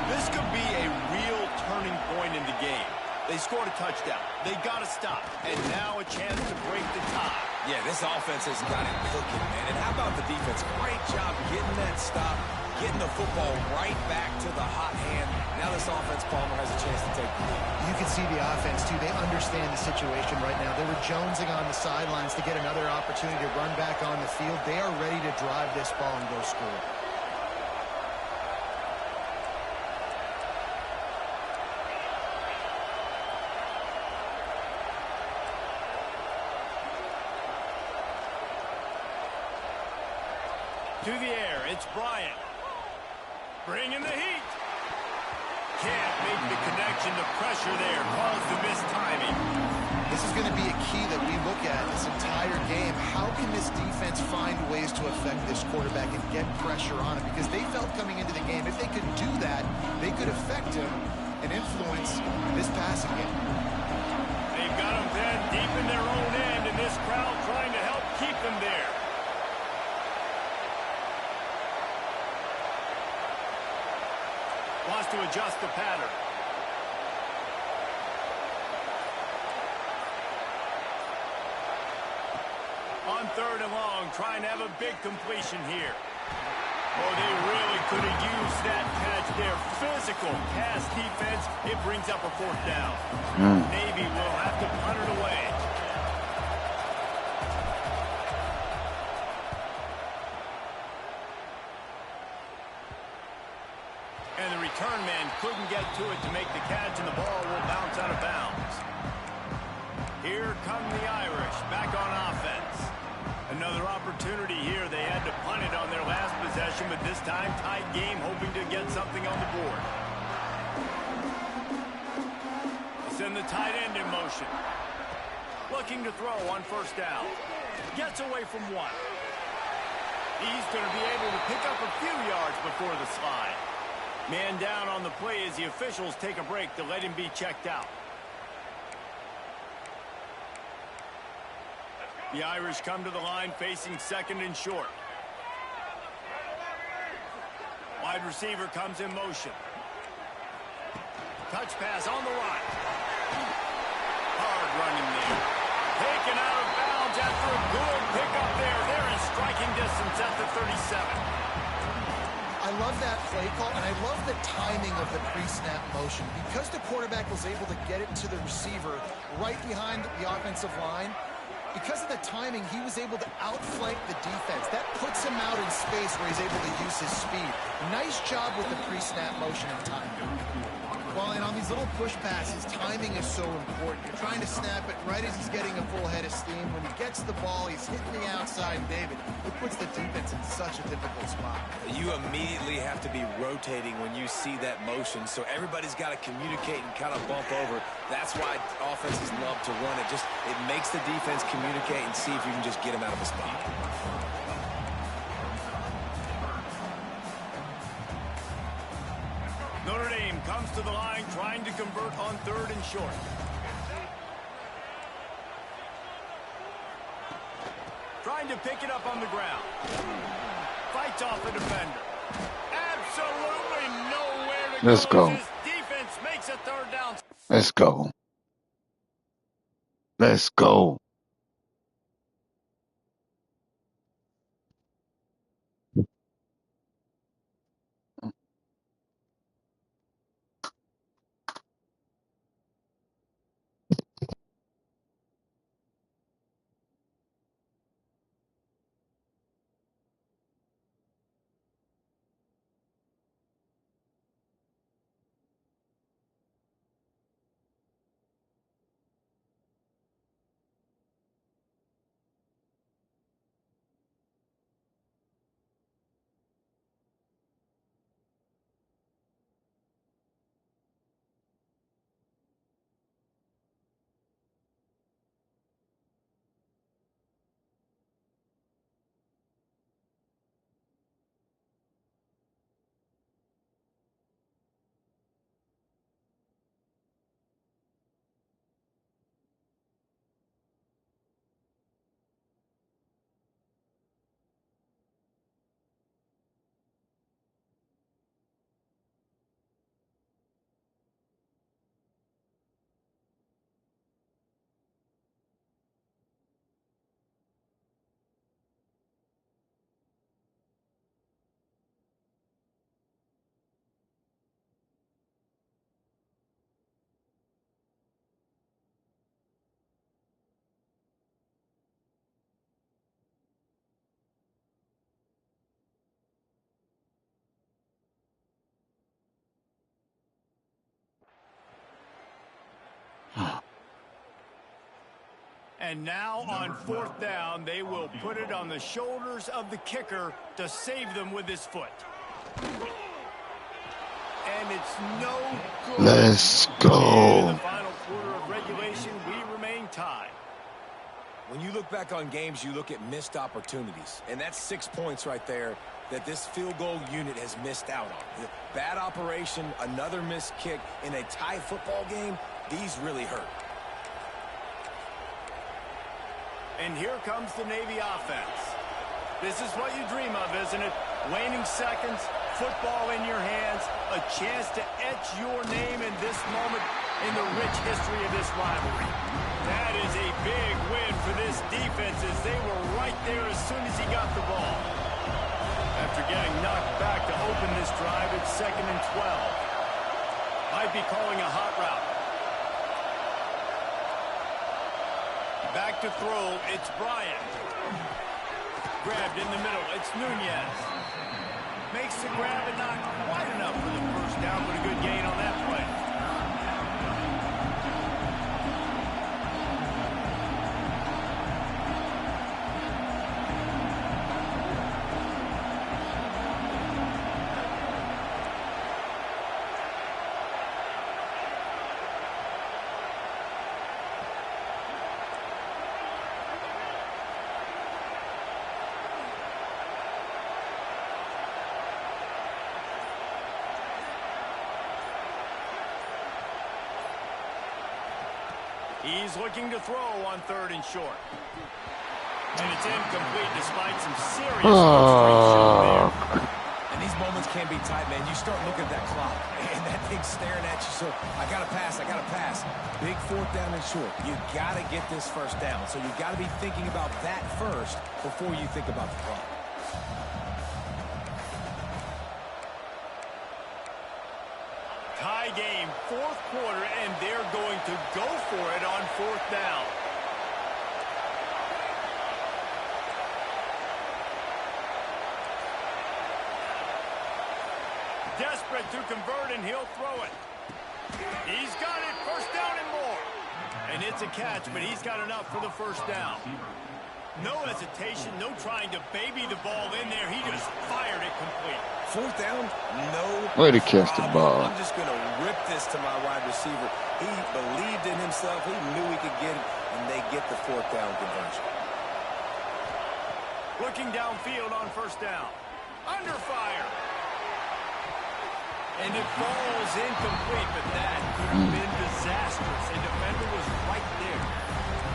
D: This could be a real turning point in the game. They scored a touchdown. They got to stop. And now a chance to break the tie.
C: Yeah, this offense has got it cooking, man. And how about the defense? Great job getting that stop, getting the football right back to the hot hand. Now this offense, Palmer, has a chance to take the lead.
B: You can see the offense, too. They understand the situation right now. They were jonesing on the sidelines to get another opportunity to run back on the field. They are ready to drive this ball and go score.
D: To the air, it's Bryant. Bringing the heat. Can't make the connection. The pressure there caused the missed timing.
B: This is going to be a key that we look at this entire game. How can this defense find ways to affect this quarterback and get pressure on him? Because they felt coming into the game, if they could do that, they could affect him and influence this passing game.
D: They've got him then deep in their own end, and this crowd trying to help keep them there. Wants to adjust the pattern. On 3rd and long, trying to have a big completion here. Oh, they really could have used that catch there. Physical pass defense. It brings up a 4th down. Navy will have to punt it away. And the return man couldn't get to it to make the catch, and the ball will bounce out of bounds. Here come the Irish, back on offense. Another opportunity here. They had to punt it on their last possession, but this time tied game, hoping to get something on the board. They send the tight end in motion. Looking to throw on 1st down. Gets away from 1. He's going to be able to pick up a few yards before the slide. Man down on the play as the officials take a break to let him be checked out. The Irish come to the line facing 2nd and short. Wide receiver comes in motion. Touch pass on the run. Hard running there. Taken out of bounds after a good pickup there. They're in striking distance at the 37.
B: I love that play call, and I love the timing of the pre-snap motion. Because the quarterback was able to get it to the receiver right behind the offensive line, because of the timing, he was able to outflank the defense. That puts him out in space where he's able to use his speed. Nice job with the pre-snap motion and timing. Well, and on these little push passes, timing is so important. You're trying to snap it right as he's getting a full head of steam. When he gets the ball, he's hitting the outside, David. It puts the defense in such a difficult spot.
C: You immediately have to be rotating when you see that motion, so everybody's got to communicate and kind of bump over. That's why offenses love to run it. It makes the defense communicate and see if you can just get him out of the spot.
D: Notre Dame comes to the line trying to convert on 3rd and short. Trying to pick it up on the ground. Fights off the defender. Absolutely nowhere to
F: Let's go.
D: His defense makes a 3rd down.
F: Let's go. Let's go.
D: And now on 4th down, they will put it on the shoulders of the kicker to save them with his foot. And it's no good.
F: Let's go.
D: In the final quarter of regulation, we remain tied.
C: When you look back on games, you look at missed opportunities. And that's 6 points right there that this field goal unit has missed out on. Bad operation, another missed kick in a tie football game, these really hurt.
D: And here comes the Navy offense. This is what you dream of, isn't it? Waning seconds, football in your hands, a chance to etch your name in this moment in the rich history of this rivalry. That is a big win for this defense as they were right there as soon as he got the ball. After getting knocked back to open this drive, it's 2nd and 12. Might be calling a hot route. Back to throw, it's Bryant. Grabbed in the middle, it's Nunez. Makes the grab and not quite enough for the first down, but a good gain on that play. He's looking to throw on 3rd and short. And it's incomplete despite some serious frustration there.
C: And these moments can be tight, man. You start looking at that clock, and that thing's staring at you. So, I got to pass, I got to pass. Big 4th down and short. You got to get this first down. So, you got to be thinking about that first before you think about the clock.
D: Tie game, 4th quarter, and they're going to go for it on 4th down. Desperate to convert, and he'll throw it. He's got it, 1st down and more. And it's a catch, but he's got enough for the 1st down. No hesitation, no trying to baby the ball in there. He just fired it complete.
C: 4th down, no
F: Way to catch the ball.
C: I'm just going to rip this to my wide receiver. He believed in himself. He knew he could get it, and they get the 4th down conversion.
D: Looking downfield on 1st down. Under fire. And it falls incomplete, but that could have been disastrous. A defender was right there.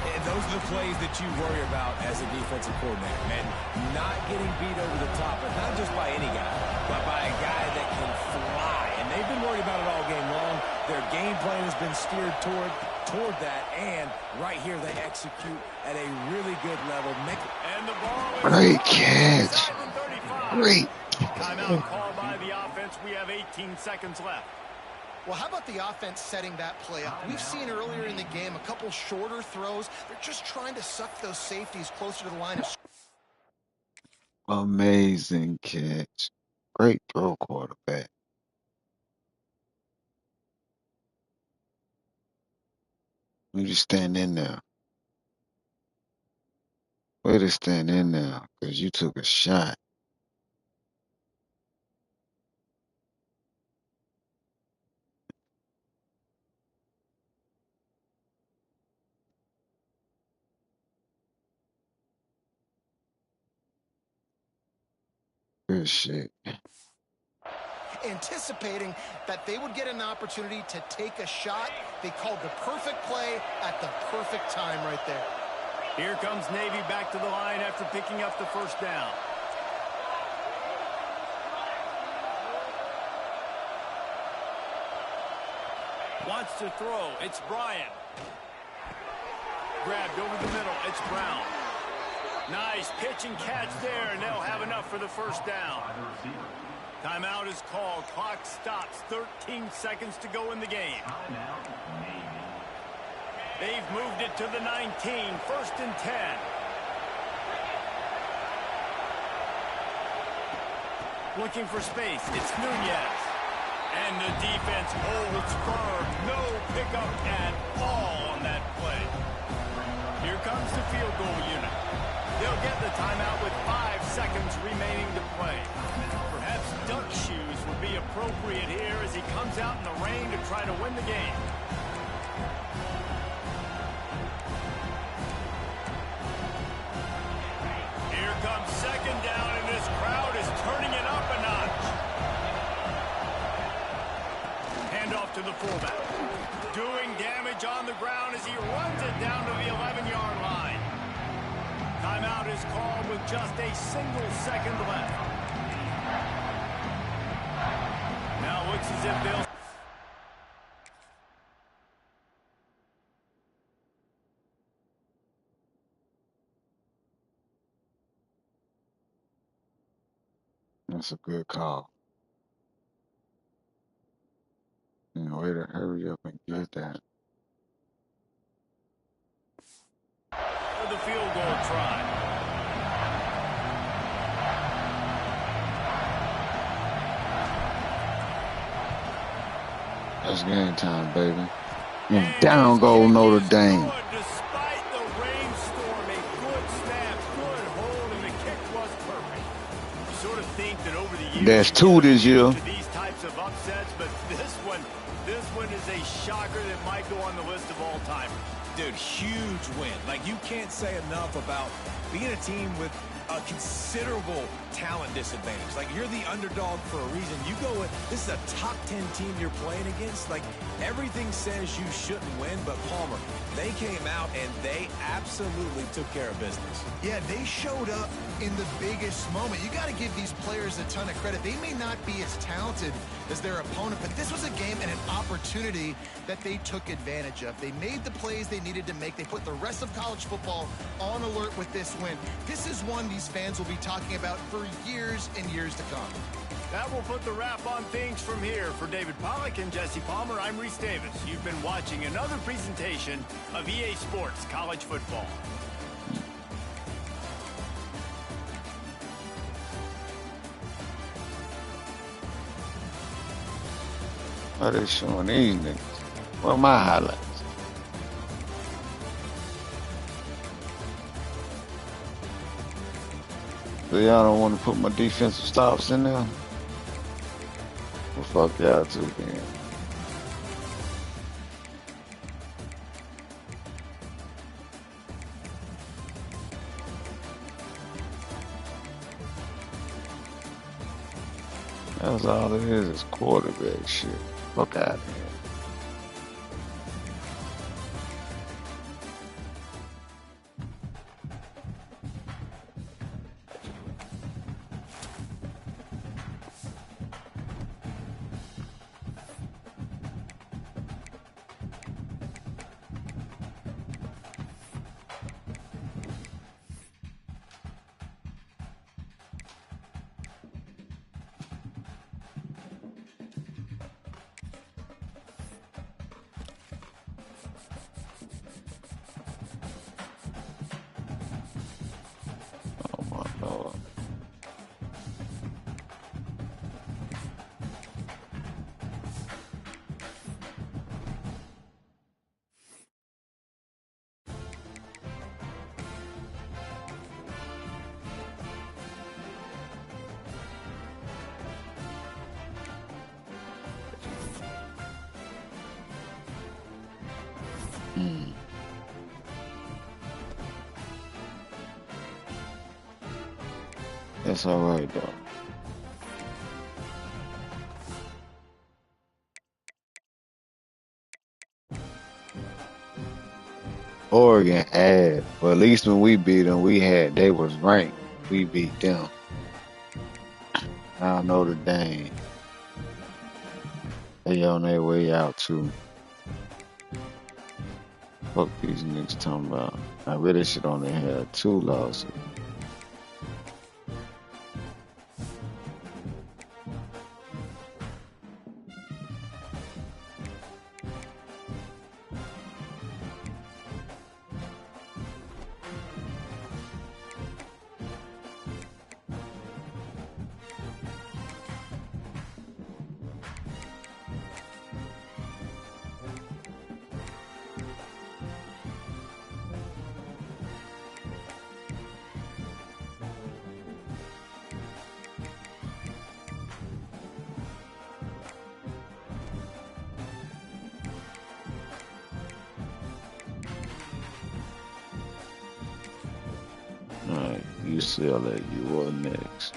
C: And those are the plays that you worry about as a defensive coordinator, man. Not getting beat over the top, but not just by any guy, but by a guy that can fly. And they've been worried about it all game long. Their game plan has been steered toward that, and right here they execute at a really good level.
D: And the ball is
F: Great catch. Great.
D: Timeout called by the offense. We have 18 seconds left.
B: Well, how about the offense setting that play up? We've seen earlier in the game a couple shorter throws. They're just trying to suck those safeties closer to the line of...
F: Amazing catch. Great throw, quarterback. You just stand in there. Way to stand in there, because you took a shot. Good shit.
B: Anticipating that they would get an opportunity to take a shot. They called the perfect play at the perfect time right there.
D: Here comes Navy back to the line after picking up the 1st down. Wants to throw. It's Bryant. Grabbed over the middle. It's Brown. Nice pitch and catch there, and they'll have enough for the 1st down. Timeout is called. Clock stops. 13 seconds to go in the game. They've moved it to the 19. 1st and 10. Looking for space. It's Nunez. And the defense holds firm. No pickup at all on that play. Here comes field goal unit. They'll get the timeout with 5 seconds remaining to play. Perhaps duck shoes would be appropriate here as he comes out in the rain to try to win the game. Here comes second down, and this crowd is turning it up a notch. Handoff to the fullback. Doing damage on the ground as he runs it down to the 11-yard line. Timeout is called with just a single second left. Now looks as if they'll...
F: That's a good call. Way to hurry up and get that.
D: For the field goal try.
F: That's game time, baby. And down go Notre Dame.
D: Despite the rainstorm, a good snap, good hold, and the kick was perfect. You sort of think that over the years,
F: There's 2 this year.
D: These types of upsets, but this one is a shocker that might go on the list of all time.
C: Dude, huge win. Like, you can't say enough about being a team with a considerable talent disadvantage. Like, you're the underdog for a reason. You go with, this is a top 10 team you're playing against. Like, everything says you shouldn't win, but Palmer, they came out and they absolutely took care of business.
B: Yeah, they showed up in the biggest moment. You got to give these players a ton of credit. They may not be as talented as their opponent, but this was a game and an opportunity that they took advantage of. They made the plays they needed to make. They put the rest of college football on alert with this win. This is one these fans will be talking about for years and years to come.
D: That will put the wrap on things from here. For David Pollack and Jesse Palmer, I'm Reese Davis. You've been watching another presentation of EA Sports College Football.
F: Why they showing these niggas? What are my highlights? So y'all don't want to put my defensive stops in there? Well, fuck y'all too, then. That's all it is quarterback shit. Fuck out of here. Oh my Lord. That's all right, though. Oregon had, but at least when we beat them, they was ranked. We beat them. Now Notre Dame, they on their way out too. Fuck these niggas talking about. I really should only have 2 losses. Alright, UCLA, you are next.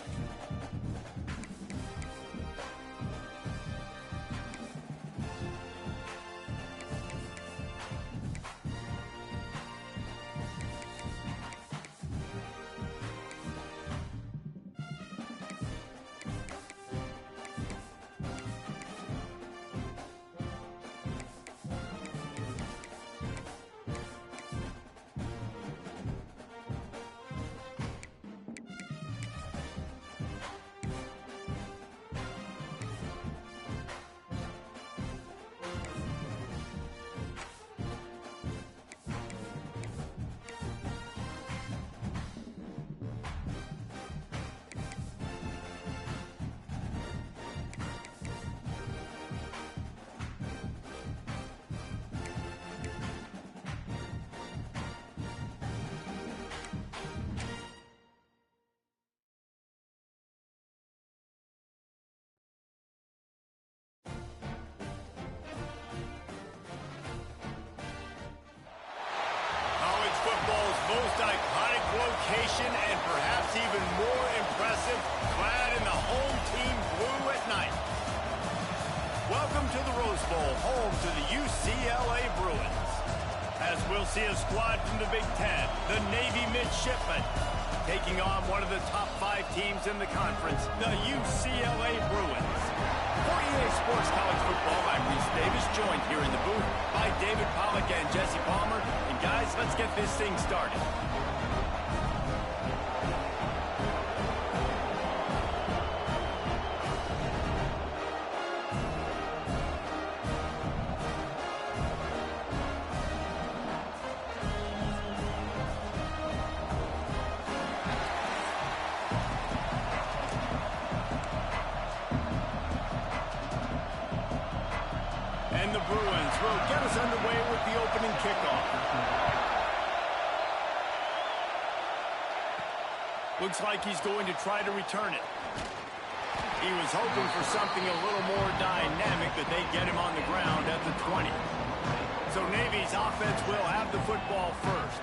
A: Football's most iconic location and perhaps even more impressive, clad in the home team blue at night. Welcome to the Rose Bowl, home to the UCLA Bruins. As we'll see a squad from the Big Ten, the Navy Midshipmen, taking on one of the top 5 teams in the conference, the UCLA Bruins. For EA Sports College Football, I'm Reese Davis, joined here in the booth by David Pollack and Jesse Palmer. And guys, let's get this thing started. And the Bruins will get us underway with the opening kickoff. Looks like he's going to try to return it. He was hoping for something a little more dynamic, but they get him on the ground at the 20. So Navy's offense will have the football first.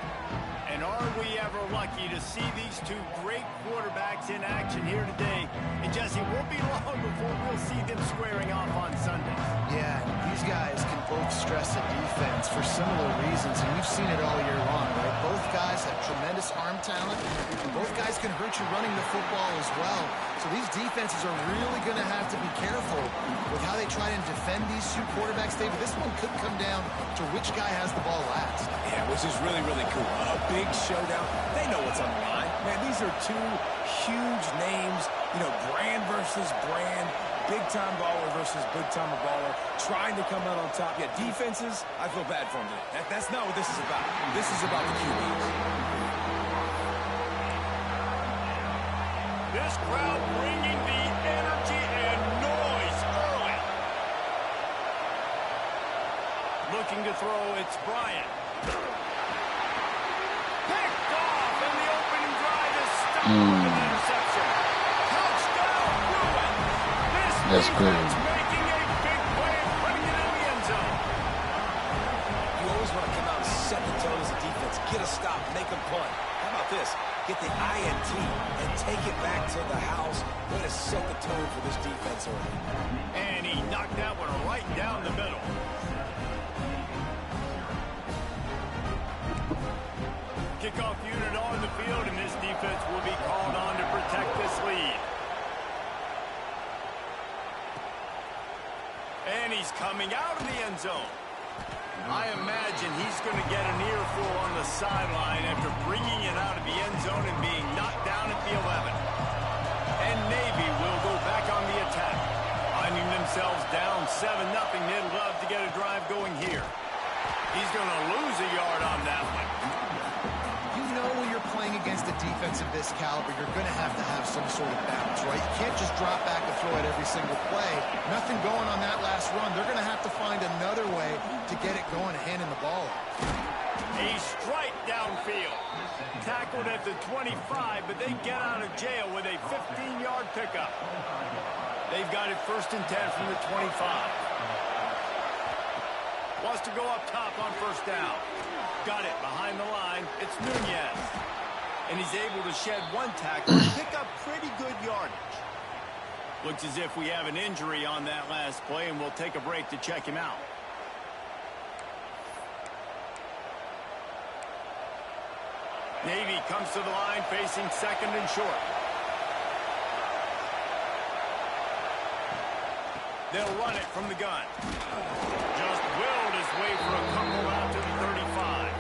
A: And are we ever lucky to see these two great quarterbacks in action here today? And Jesse, won't be long before we'll see them squaring off on Sunday.
B: Yeah, these guys can both stress a defense for similar reasons, and we've seen it all year long, right? Both guys have tremendous arm talent, and both guys can hurt you running the football as well. So these defenses are really going to have to be careful with how they try and defend these two quarterbacks, David. This one could come down to which guy has the ball last.
C: Yeah, which is really, really cool. A big showdown. They know what's on the line. Man, these are two huge names, you know, brand versus brand, big-time baller versus big-time baller, trying to come out on top. Yeah, defenses, I feel bad for them today. That's not what this is about. This is about the QBs.
A: This crowd bringing the energy and noise early. Looking to throw, it's Bryant. Picked off, and the opening drive is stopped with an interception. Touchdown, Bruins. This defense making a big play and putting it in the end zone.
C: You always want to come out and set the tone as a defense. Get a stop, make a punt. How about this? Get the INT and take it back to the house. Way to set the tone for this defense early.
A: And he knocked that one right down the middle. Kickoff unit on the field, and this defense will be called on to protect this lead. And he's coming out of the end zone. I imagine he's going to get an earful on the sideline after bringing it out of the end zone and being knocked down at the 11. And Navy will go back on the attack. Finding themselves down 7-0, they'd love to get a drive going here. He's going to lose a yard on that one.
B: You know when you're playing against a defense of this caliber, you're going to have some sort of balance, right? You can't just drop back and throw it every single play. Nothing going on that last run. They're going to have to find another way to get it going, handing the ball off.
A: A strike downfield. Tackled at the 25, but they get out of jail with a 15-yard pickup. They've got it 1st and 10 from the 25. Wants to go up top on 1st down. Got it behind the line. It's Nunez.
D: And he's able to shed one tackle and pick up pretty good yardage. Looks as if we have an injury on that last play, and we'll take a break to check him out. Navy comes to the line facing second and short. They'll run it from the gun. Just willed his way for a couple out to the 35.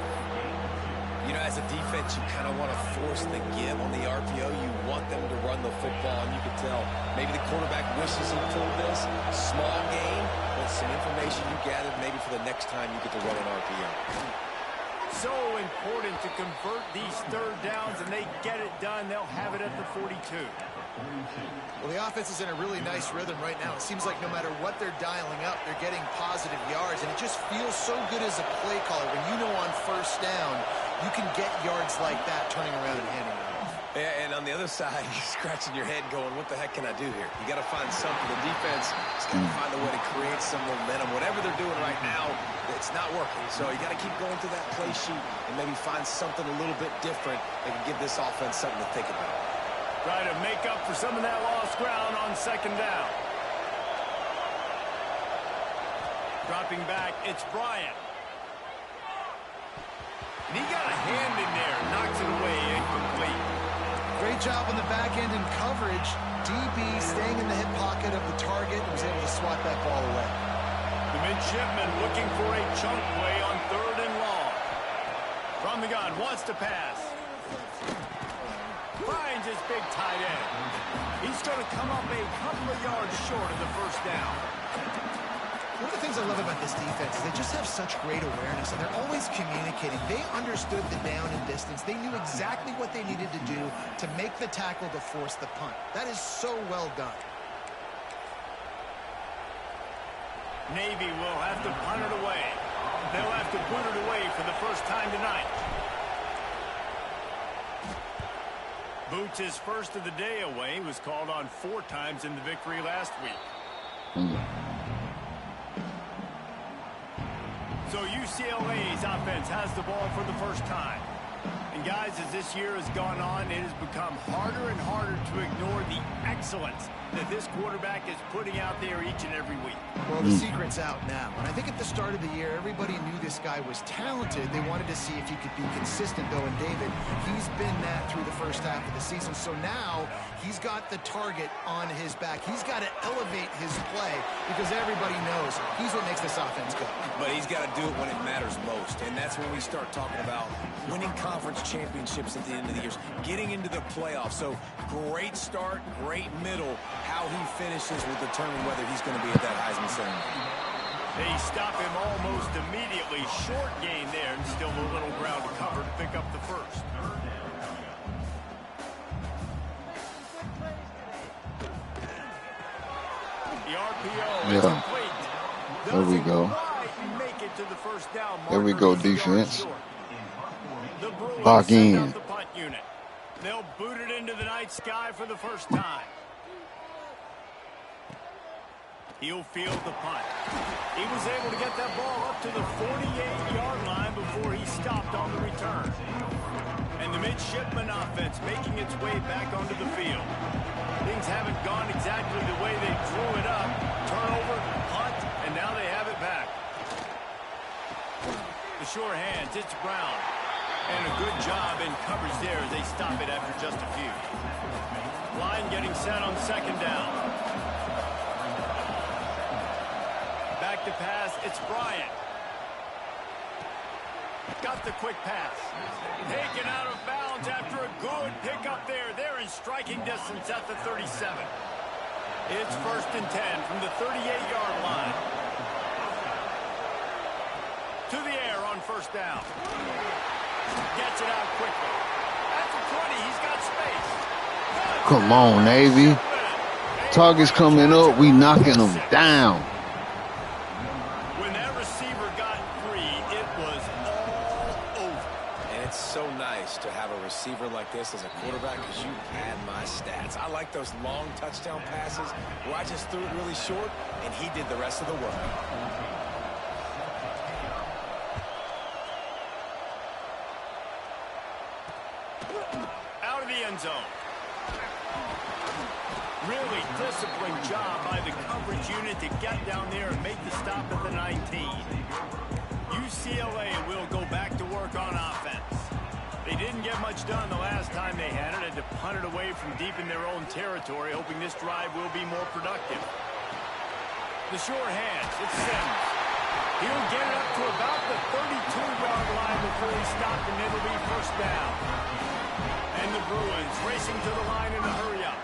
C: You know, as a defense, you kind of want to force the give on the RPO. You want them to run the football, and you can tell maybe the quarterback wishes he pulled this. Small gain, but some information you gathered maybe for the next time you get to run an RPO.
D: So important to convert these third downs, and they get it done. They'll have it at the 42.
B: Well, the offense is in a really nice rhythm right now. It seems like no matter what they're dialing up, they're getting positive yards, and it just feels so good as a play caller when you know on first down you can get yards like that turning around and handing it off.
C: Yeah, and on the other side, you're scratching your head going, what the heck can I do here? You got to find something. The defense has got to find a way to create some momentum. Whatever they're doing right now, it's not working. So you got to keep going through that play sheet and maybe find something a little bit different that can give this offense something to think about.
D: Try to make up for some of that lost ground on second down. Dropping back, it's Bryant. And he got a hand in there, knocks it away, incomplete.
B: Great job on the back end and coverage. DB staying in the hip pocket of the target and was able to swat that ball away.
D: The midshipman looking for a chunk play on third and long. From the gun, wants to pass. Finds his big tight end. He's going to come up a couple of yards short of the first down.
B: One of the things I love about this defense is they just have such great awareness, and they're always communicating. They understood the down and distance. They knew exactly what they needed to do to make the tackle to force the punt. That is so well done.
D: Navy will have to punt it away. They'll have to boot it away for the first time tonight. Boots his first of the day away. Was called on 4 times in the victory last week. So UCLA's offense has the ball for the first time. And guys, as this year has gone on, it has become harder and harder to ignore the excellence that this quarterback is putting out there each and every week.
B: Well, the secret's out now. And I think at the start of the year, everybody knew this guy was talented. They wanted to see if he could be consistent, though. And David, he's been that through the first half of the season. So now he's got the target on his back. He's got to elevate his play because everybody knows he's what makes this offense go.
C: But he's got to do it when it matters most. And that's when we start talking about winning conference championships at the end of the year, getting into the playoffs. So great start, great middle. How he finishes will determine whether he's going to be at that Heisman ceremony.
D: They stop him almost immediately. Short gain there, and still a little ground to cover to pick up the first. The RPO is complete.
F: There we go.
D: Make it to the first down.
F: There we go, defense.
D: The
F: Lock in.
D: The punt unit. They'll boot it into the night sky for the first time. He'll field the punt. He was able to get that ball up to the 48-yard line before he stopped on the return. And the midshipman offense making its way back onto the field. Things haven't gone exactly the way they drew it up. Turnover, punt, and now they have it back. The sure hands, it's Brown. And a good job in coverage there as they stop it after just a few. Line getting set on second down. Back to pass, it's Bryant. Got the quick pass. Taken out of bounds after a good pickup there. They're in striking distance at the 37. It's 1st and 10 from the 38-yard line. To the air on first down. Gets it out quickly. At the 20, he's got space.
F: Come on, Navy. Targets coming up, we knocking them down.
D: When that receiver got free, it was all over.
C: And it's so nice to have a receiver like this as a quarterback because you pad my stats. I like those long touchdown passes where I just threw it really short and he did the rest of the work.
D: out of the end zone. Really disciplined job by the coverage unit to get down there and make the stop at the 19. UCLA will go back to work on offense. They didn't get much done the last time they had it to punt it away from deep in their own territory, hoping this drive will be more productive. The short hands, it's Sims. He'll get it up to about the 32-yard line before he's stopped, and it'll be first down. And the Bruins racing to the line in a hurry-up.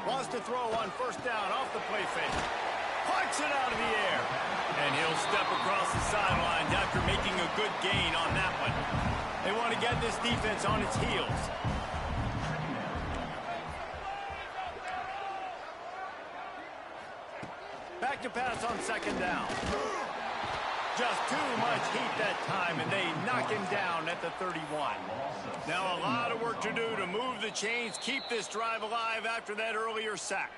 D: Wants to throw on first down off the play fake. Parks it out of the air. And he'll step across the sideline after making a good gain on that one. They want to get this defense on its heels. Back to pass on second down. Just too much heat that time, and they knock him down at the 31. Now a lot of work to do to move the chains, keep this drive alive after that earlier sack.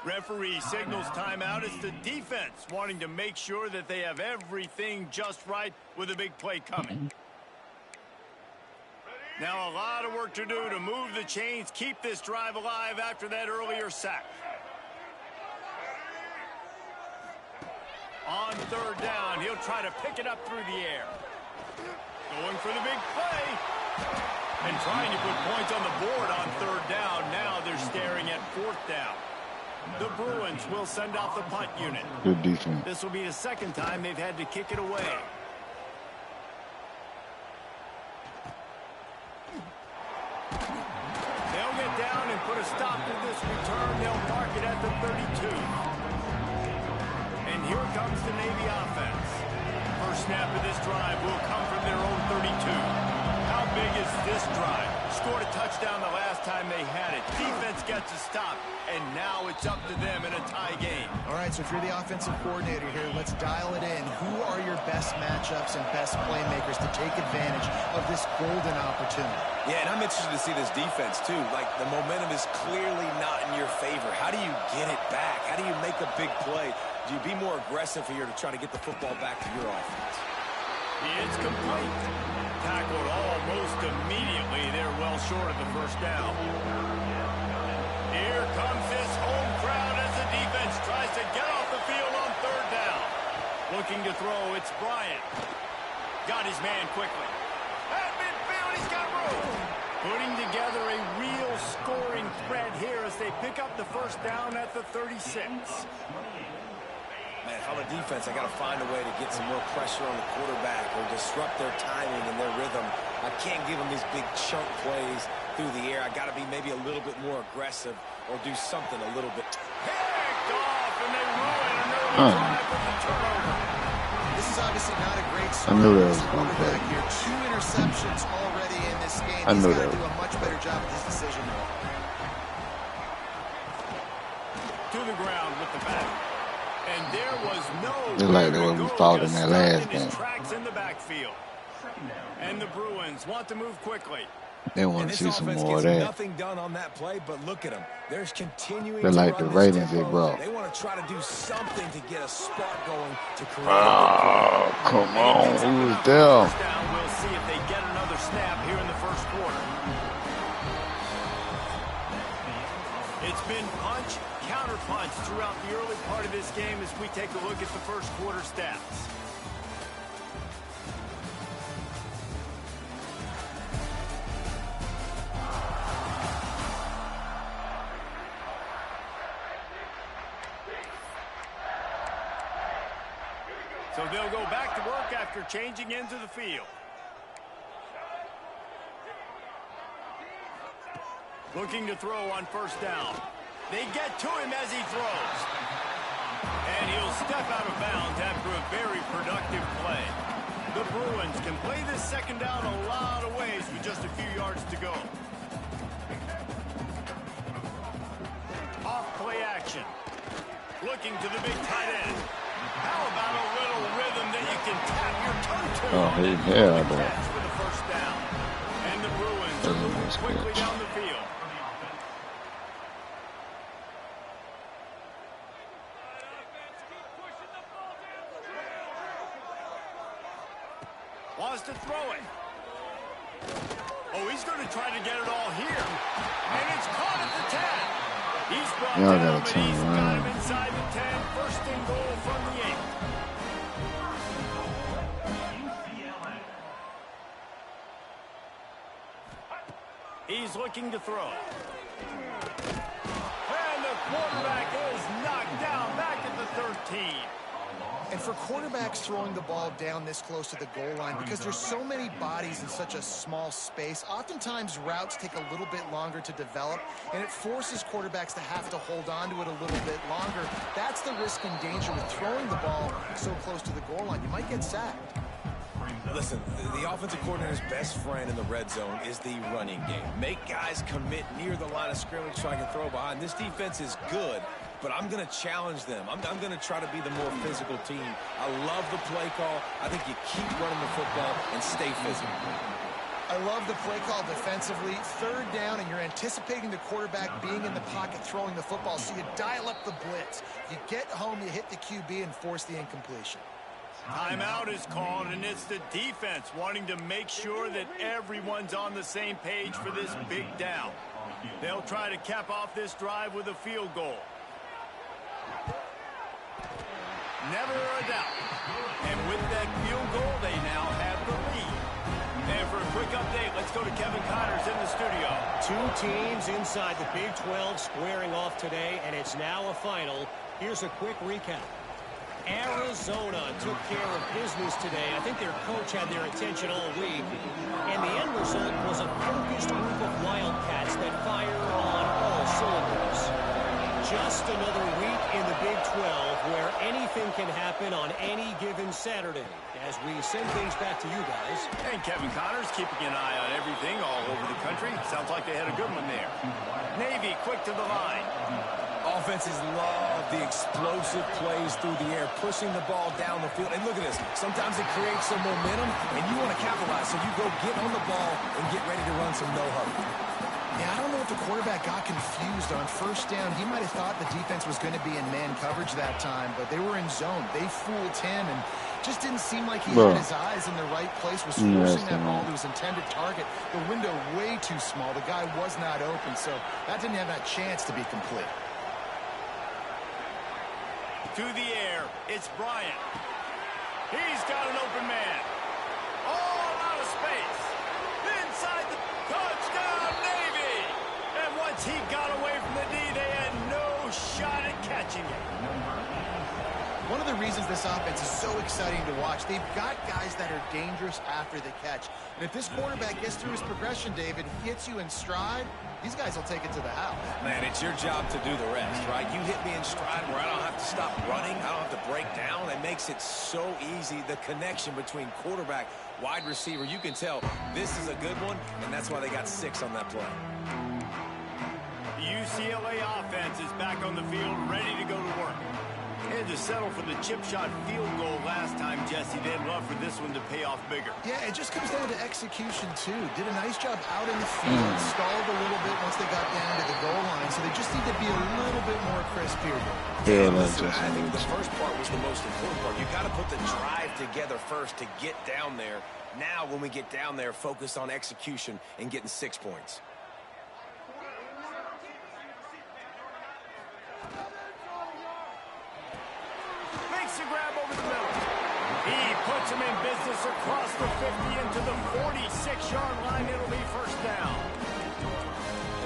D: Referee signals timeout. It's the defense wanting to make sure that they have everything just right with a big play coming. Now a lot of work to do to move the chains, keep this drive alive after that earlier sack. On third down, he'll try to pick it up through the air. Going for the big play. And trying to put points on the board on third down. Now they're staring at fourth down. The Bruins will send out the punt unit.
F: Good defense.
D: This will be the second time they've had to kick it away. They'll get down and put a stop to this return. They'll mark it at the 32. And here comes the Navy offense. First snap of this drive will come from their own 32. How big is this drive? Scored a touchdown the last time they had it. Defense gets a stop, and now it's up to them in a tie game.
B: All right, so if you're the offensive coordinator here, let's dial it in. Who are your best matchups and best playmakers to take advantage of this golden opportunity?
C: Yeah, and I'm interested to see this defense, too. Like, the momentum is clearly not in your favor. How do you get it back? How do you make a big play? Do you be more aggressive here to try to get the football back to your offense?
D: It's complete. Tackled almost immediately. They're well short of the first down. Here comes this home crowd as the defense tries to get off the field on third down. Looking to throw, it's Bryant. Got his man quickly. At midfield, he's got room. Putting together a real scoring threat here as they pick up the first down at the 36.
C: Man, if I'm a defense, I got to find a way to get some more pressure on the quarterback or disrupt their timing and their rhythm. I can't give them these big chunk plays through the air. I got to be maybe a little bit more aggressive or do something a little bit.
D: Picked off, and they ruin an early drive with the turnover.
B: This is obviously not a great start.
F: I knew that was going to
B: quarterback here. 2 interceptions already in this game.
F: I knew
B: He's got
F: that.
B: to do a much better job with his decision there.
D: To the ground with the bat. And there was no
F: Just like the way we fought in that last game.
D: tracks in the backfield. And the Bruins want to move quickly.
F: They want to see some more of that.
C: Nothing done on that play, but look at them. There's continuing.
F: They like the ratings they brought.
C: They want to try to do something to get a spark going to create.
F: Oh, come on. Who was there?
D: We'll see if they get another snap here in the first quarter. It's been punch, counter punch throughout the early part of this game as we take a look at the first quarter stats. So they'll go back to work after changing into the field. Looking to throw on first down. They get to him as he throws. And he'll step out of bounds after a very productive play. The Bruins can play this second down a lot of ways with just a few yards to go. Off play action. Looking to the big tight end. How about a little rhythm that you can tap your toe to?
F: Oh, yeah, boy.
D: For the first down. And the Bruins are moving quickly down the field. Wants to throw it. Oh, he's going to try to get it all here. And it's caught at the 10. He's brought
F: Y'all
D: down,
F: gotta
D: but
F: turn
D: he's got
F: around.
D: him inside the 10. First and goal from the 8. He's looking to throw. And the quarterback is knocked down back at the 13.
B: And for quarterbacks throwing the ball down this close to the goal line, because there's so many bodies in such a small space, oftentimes routes take a little bit longer to develop, and it forces quarterbacks to have to hold on to it a little bit longer. That's the risk and danger with throwing the ball so close to the goal line. You might get sacked.
C: Listen, the offensive coordinator's best friend in the red zone is the running game. Make guys commit near the line of scrimmage so I can throw behind. This defense is good, but I'm going to challenge them. I'm going to try to be the more physical team. I love the play call. I think you keep running the football and stay physical.
B: I love the play call defensively. Third down, and you're anticipating the quarterback being in the pocket throwing the football, so you dial up the blitz. You get home, you hit the QB, and force the incompletion.
D: Timeout is called, and it's the defense wanting to make sure that everyone's on the same page for this big down. They'll try to cap off this drive with a field goal. Never a doubt. And with that field goal, they now have the lead. And for a quick update, let's go to Kevin Connors in the studio.
E: Two teams inside the Big 12 squaring off today, and it's now a final. Here's a quick recap. Arizona took care of business today. I think their coach had their attention all week. And the end result was a focused group of Wildcats that fire on all cylinders. Just another week in the Big 12 where anything can happen on any given Saturday. As we send things back to you guys.
D: And Kevin Connors keeping an eye on everything all over the country. Sounds like they had a good one there. Navy quick to the line.
C: Offenses love the explosive plays through the air, pushing the ball down the field. And look at this. Sometimes it creates some momentum, and you want to capitalize. So you go get on the ball and get ready to run some no-huddle.
B: Yeah, I don't know if the quarterback got confused on first down. He might have thought the defense was going to be in man coverage that time, but they were in zone. They fooled him, and just didn't seem like he had his eyes in the right place, was forcing that ball to his intended target. The window way too small. The guy was not open, so that didn't have that chance to be complete.
D: To the air, it's Bryant. He's got an open man. All out of space. Inside the touchdown, Navy. And once he got away from the D, they had no shot at catching it.
B: One of the reasons this offense is so exciting to watch, they've got guys that are dangerous after the catch. And if this quarterback gets through his progression, David, he hits you in stride, these guys will take it to the house.
C: Man, it's your job to do the rest, right? You hit me in stride where I don't have to stop running. I don't have to break down. It makes it so easy, the connection between quarterback, wide receiver. You can tell this is a good one, and that's why they got 6 on that play.
D: The UCLA offense is back on the field, ready to go to work. Had to settle for the chip shot field goal last time, Jesse. They'd love for this one to pay off bigger.
B: Yeah, it just comes down to execution, too. Did a nice job out in the field, stalled a little bit once they got down to the goal line, so they just need to be a little bit more crisp here.
C: Yeah, listen, I think the first part was the most important part. You got to put the drive together first to get down there. Now, when we get down there, focus on execution and getting 6 points.
D: Makes a grab over the middle. He puts him in business across the 50 into the 46-yard line. It'll be first down.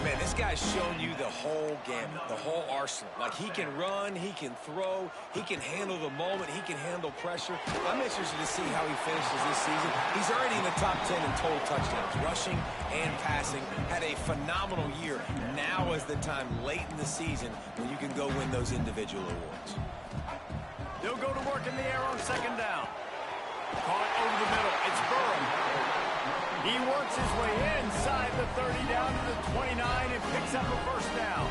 C: Man, this guy's shown you the whole gamut, the whole arsenal. Like, he can run, he can throw, he can handle the moment, he can handle pressure. I'm interested to see how he finishes this season. He's already in the top 10 in total touchdowns, rushing and passing. Had a phenomenal year. Now is the time late in the season when you can go win those individual awards.
D: They'll go to work in the air on second down. Caught over the middle. It's Burrow. He works his way inside the 30 down to the 29 and picks up a first down.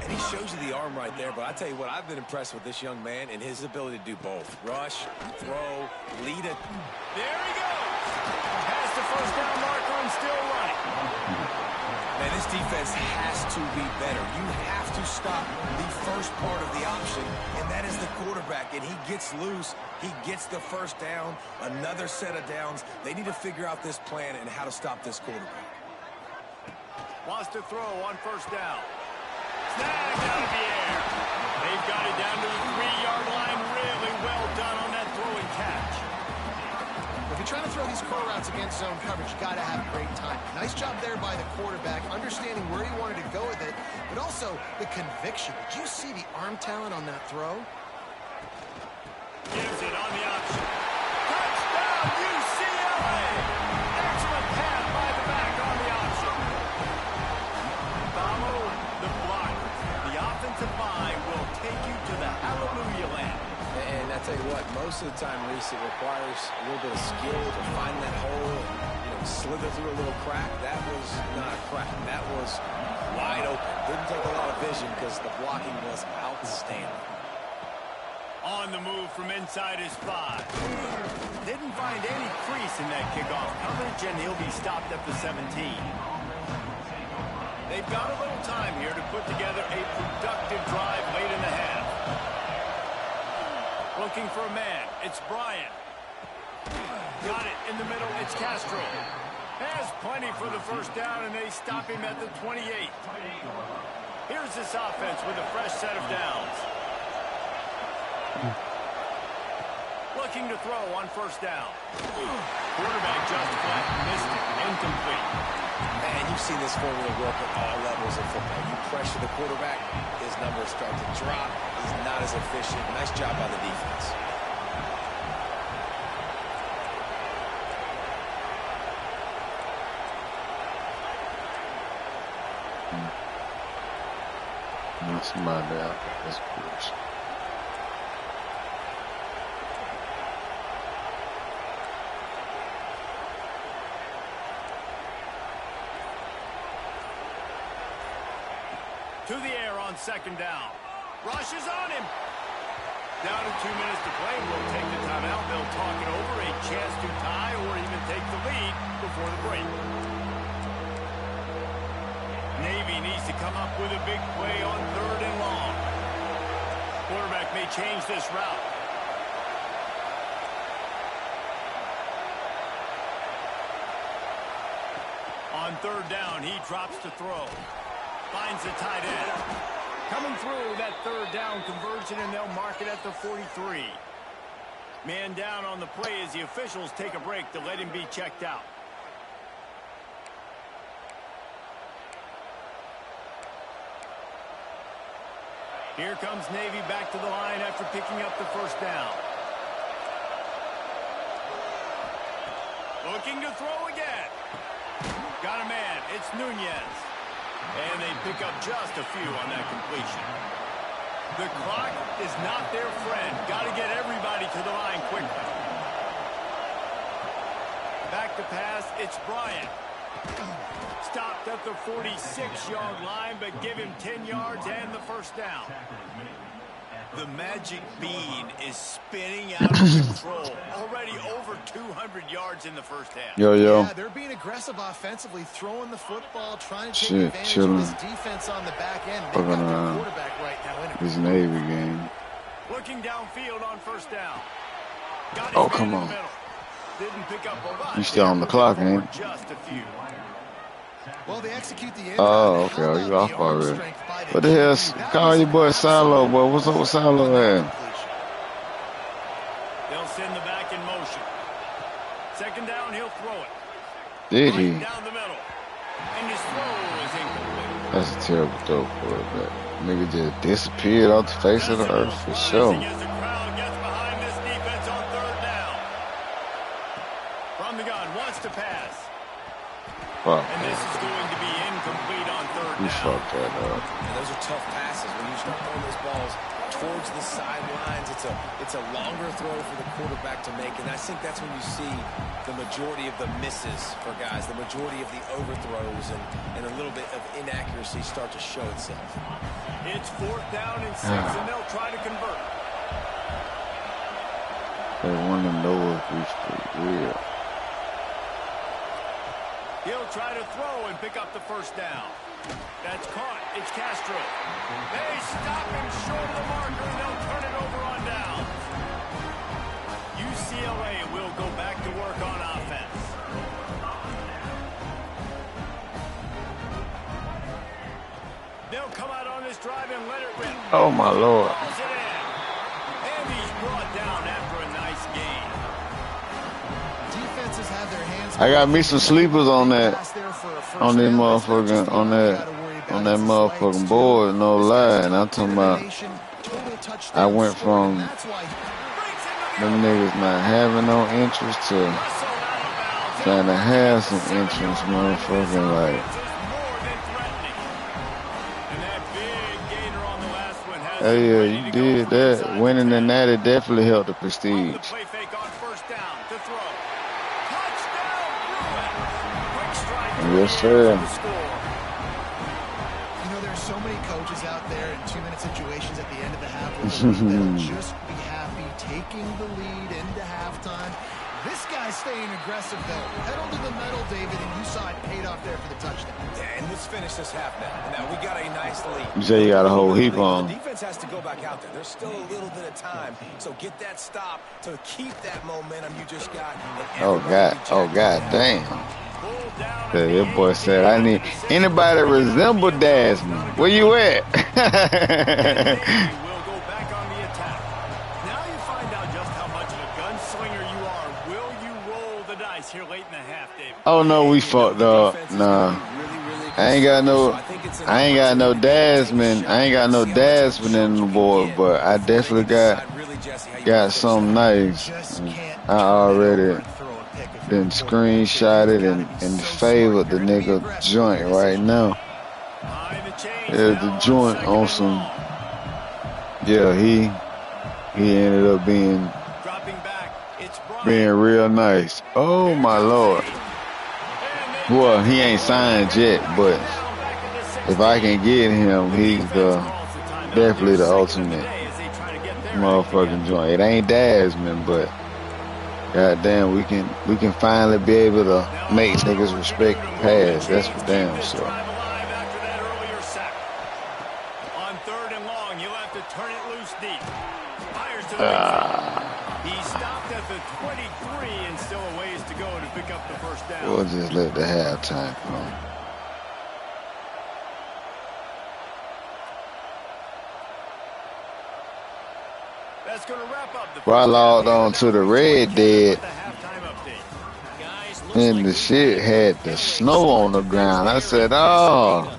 C: And he shows you the arm right there, but I tell you what, I've been impressed with this young man and his ability to do both. Rush, throw, lead it.
D: There he goes. Past the first down marker and still running.
C: Man, this defense has to be better. You have to stop the first part of the option, and that is the quarterback. And he gets loose. He gets the first down, another set of downs. They need to figure out this plan and how to stop this quarterback.
D: Wants to throw on first down. Snagged out of the air. They've got it down to the 3-yard line. Really well done on that throw and catch.
B: If you're trying to throw these core routes against zone coverage, you got to have great time. Nice job there by the quarterback, understanding where he wanted to go with it, but also the conviction. Did you see the arm talent on that throw?
D: Gives it on the option. Touchdown, UCLA! Excellent pass by the back on the option. Follow the blockers. The offensive line will take you to the hallelujah land.
C: And I tell you what, most of the time, Reese, it requires a little bit of skill to find that hole and slither through a little crack. That was not a crack. That was wide open. Didn't take a lot of vision because the blocking was outstanding.
D: On the move from inside his 5. Didn't find any crease in that kickoff coverage, and he'll be stopped at the 17. They've got a little time here to put together a productive drive late in the half. Looking for a man. It's Bryant. Got it in the middle. It's Castro. Has plenty for the first down, and they stop him at the 28. Here's this offense with a fresh set of downs. Looking to throw on first down. Quarterback just flat. Missed it. Incomplete.
C: Man, you've seen this formula work at all levels of football. You pressure the quarterback, his numbers start to drop. He's not as efficient. Nice job by the defense.
F: That's my bad. That's good.
D: To the air on second down. Rushes on him. Down to 2 minutes to play. We'll take the timeout. They'll talk it over. A chance to tie or even take the lead before the break. Navy needs to come up with a big play on 3rd and long. Quarterback may change this route. On 3rd down, he drops to throw. Finds the tight end. Coming through that 3rd down conversion, and they'll mark it at the 43. Man down on the play as the officials take a break to let him be checked out. Here comes Navy back to the line after picking up the first down. Looking to throw again. Got a man. It's Nunez. And they pick up just a few on that completion. The clock is not their friend. Got to get everybody to the line quickly. Back to pass, it's Bryant. Stopped at the 46-yard line, but give him 10 yards and the first down. The magic bean is spinning out of control. Already over 200 yards in the first half.
F: Yo.
B: Yeah, they're being aggressive offensively, throwing the football, trying to take advantage of this defense on the back end. They've got their quarterback right now in it.
F: This Navy game.
D: Looking downfield on first down. Got
F: Oh, come on.
D: Didn't pick up a lot.
F: You still on the clock, man?
D: Just a few.
B: Well, they execute the
F: Oh, okay. Oh, you off already. What the hell? Call your boy Silo, boy. What's up with Silo, man?
D: They'll send the back in motion. Second down, he'll throw it.
F: Did he?
D: Down the middle. And his throw is incomplete.
F: That's a terrible throw for it, but nigga just disappeared off the face of the earth for sure.
D: As the crowd gets behind this defense on 3rd down. From the gun, wants to pass.
F: Fuck.
D: And this is going to be incomplete on 3rd
F: You
D: down.
F: fucked that up.
C: And those are tough passes. When you start throwing those balls towards the sidelines, it's a longer throw for the quarterback to make. And I think that's when you see the majority of the misses for guys, the majority of the overthrows and a little bit of inaccuracy start to show itself.
D: It's 4th down and 6, and they'll try to convert.
F: They want to know if we real.
D: He'll try to throw and pick up the first down. That's caught. It's Castro. They stop him short of the marker, and they'll turn it over on down. UCLA will go back to work on offense. They'll come out on this drive and let it rip.
F: Oh, my Lord.
D: Calls it in. And he's brought down after a nice gain.
B: Defenses have their hands.
F: I got me some sleepers on that, on this motherfucking, on that motherfucking board, no lie. And I'm talking about, I went from them niggas not having no interest to trying to have some interest, motherfucking, like. Oh yeah, you did that. Winning the Natty definitely helped the prestige. Yes, sir.
B: You know, there's so many coaches out there in 2-minute situations at the end of the half that'll just be happy taking the lead into halftime. This guy's staying aggressive, though. Pedal to the metal, David, and you saw it paid off there for the touchdown.
C: Yeah, and let's finish this half now. Now, we got a nice lead.
F: You say you got a whole heap on.
C: The defense has to go back out there. There's still a little bit of time. So get that stop to keep that momentum you just got.
F: Oh, God damn. Yeah, your boy said, I need anybody resemble Desmond. Where you at? Oh no, we fucked up. Nah. I ain't got no Desmond. I ain't got no Desmond in the board, but I definitely got something nice. I already been screenshotted and favored the nigga joint right now. Yeah, the joint on some. Yeah, he ended up being real nice. Oh my Lord. Well, he ain't signed yet, but if I can get him, he's definitely the ultimate motherfucking joint. It ain't Desmond, but goddamn, we can finally be able to make niggas respect the pass. That's for damn sure.
D: On 3rd and long, you'll have to turn it loose deep. Fires to the He stopped at the 23 and still a ways to go to pick up the first down.
F: We'll just let the halftime come.
D: That's going to wrap up the
F: Well, I logged on to the Red Dead, and the shit had the snow on the ground. I said, oh,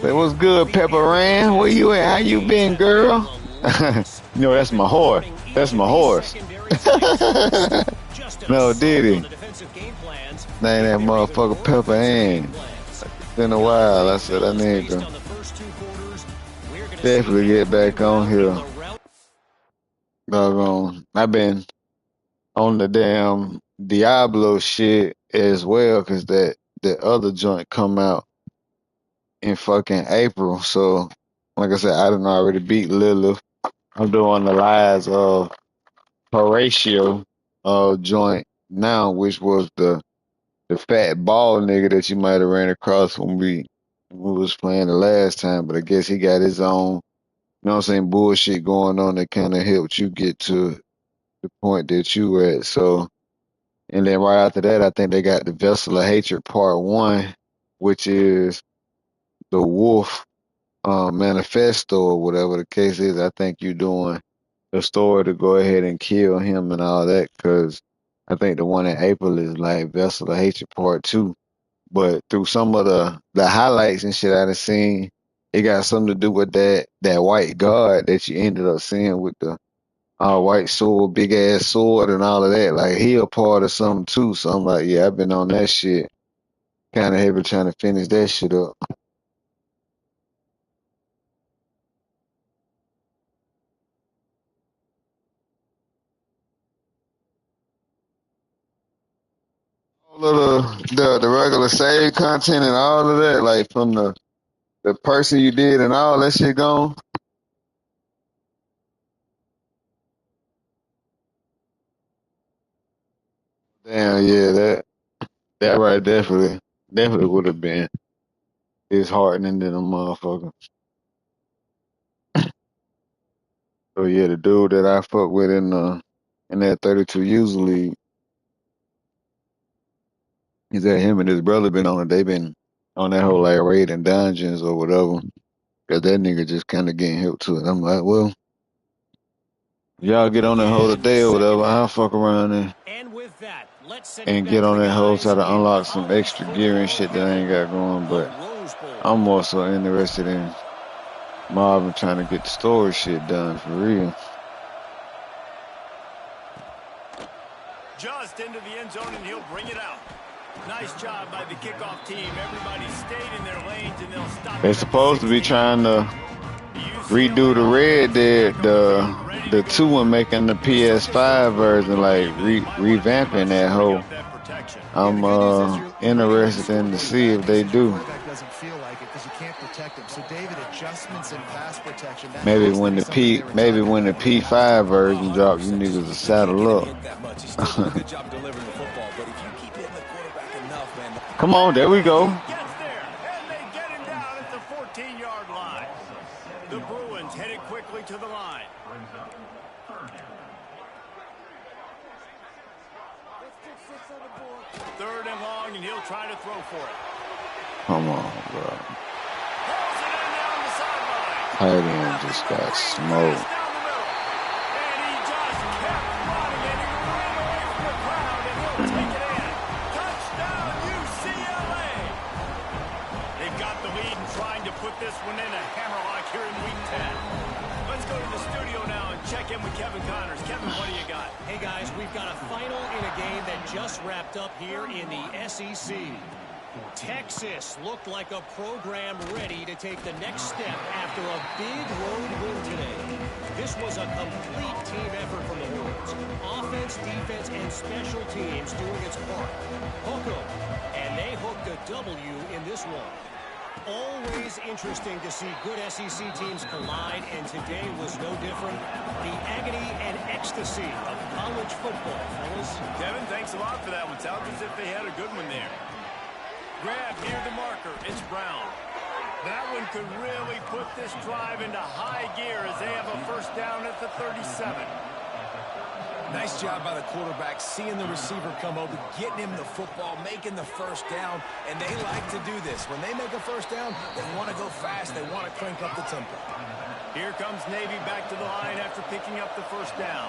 F: it was good, Pepper Ran. Where you at? How you been, girl? You know, that's my horse. That's my horse. No, did he? Name that motherfucker Pepper Ann. It's been a while. I said, I need to definitely get back on here. Doggone. I've been on the damn Diablo shit as well, because the other joint come out in fucking April. So, like I said, I done already beat Lilith. I'm doing the lies of Horatio joint now, which was the fat ball nigga that you might have ran across when we was playing the last time. But I guess he got his own, you know what I'm saying, bullshit going on that kind of helped you get to the point that you were at. So, and then right after that, I think they got the Vessel of Hatred Part 1, which is the Wolf manifesto or whatever the case is. I think you're doing the story to go ahead and kill him and all that, because I think the one in April is like Vessel of Hatred Part 2. But through some of the highlights and shit I done seen, it got something to do with that white god that you ended up seeing with the white sword, big ass sword and all of that. Like, he a part of something too. So I'm like, yeah, I've been on that shit kind of heavy trying to finish that shit up. All of the regular save content and all of that, like from the person you did and all that shit gone. Damn, yeah, That right, definitely would have been disheartening to them motherfucker. So yeah, the dude that I fuck with in that 32 usually is that him and his brother been on it. They been on that whole like raid and dungeons or whatever. Cause that nigga just kind of getting hip to it. I'm like, well, y'all get on that hoe today or whatever. I'll fuck around
E: And with that, let's send it
F: and
E: back
F: get
E: to
F: on
E: the
F: that hoe,
E: guys
F: try to
E: in
F: unlock some
E: college
F: extra gear and
E: football
F: shit that I ain't
E: heaven,
F: got going.
E: the
F: But
E: Rose Bowl.
F: I'm more so interested in Marvin trying to get the storage shit done for real.
D: Just into the end zone, and he'll bring it out. Nice job by the kickoff team. Everybody stayed in their lanes, and they'll stop
F: They
D: it at the
F: supposed to be
D: 16.
F: trying to redo the red there, the two one making the PS5 version, like revamping that whole.
B: Yeah, the
F: I'm
B: good news is you're running with
F: interested in to
B: historically
F: see
B: bad
F: if they
B: usage. Your
F: do.
B: quarterback doesn't feel like it because you can't protect him. So, David, adjustments in pass protection, that
F: Maybe
B: has to
F: when
B: be
F: the
B: something they were talking
F: Maybe when the
B: about when the guys
F: P5
B: talk about it.
F: version drop, you
C: 100%,
F: niggas will
C: Steve. You can't get him
F: saddle
C: hit that much. He's still doing a
F: up.
C: good job delivering the football, but if you keep hitting the quarterback enough, man.
F: Come on, there we go.
D: Gets there, and they get him down at the 14-yard line. The Bruins headed quickly to the line. Third and long, and he'll try to throw for it.
F: Come on, bro.
D: Pulls it in down the sideline.
F: Tight end
D: Nothing
F: just
D: but
F: got
D: green
F: smoked.
D: grass down the middle. And he just kept running, and he ran away from the crowd, and he'll take it in. Touchdown, UCLA. They've got the lead and trying to put this one in a hammerlock here in Week 10. Let's go to the studio now and check in with Kevin Connors. Kevin, what do you got?
E: Hey, guys, we've got a final in a game that just wrapped up here in the SEC. Texas looked like a program ready to take the next step after a big road win today. This was a complete team effort from the Horns. Offense, defense, and special teams doing its part. Hook 'em, and they hooked a W in this one. Always interesting to see good SEC teams collide, and today was no different. The agony and ecstasy of college football, fellas.
D: Kevin, thanks a lot for that one. Sounds as if they had a good one there. Grab near the marker. It's Brown. That one could really put this drive into high gear as they have a first down at the 37.
C: Nice job by the quarterback, seeing the receiver come over, getting him the football, making the first down, and they like to do this. When they make a first down, they want to go fast. They want to crank up the tempo.
D: Here comes Navy back to the line after picking up the first down.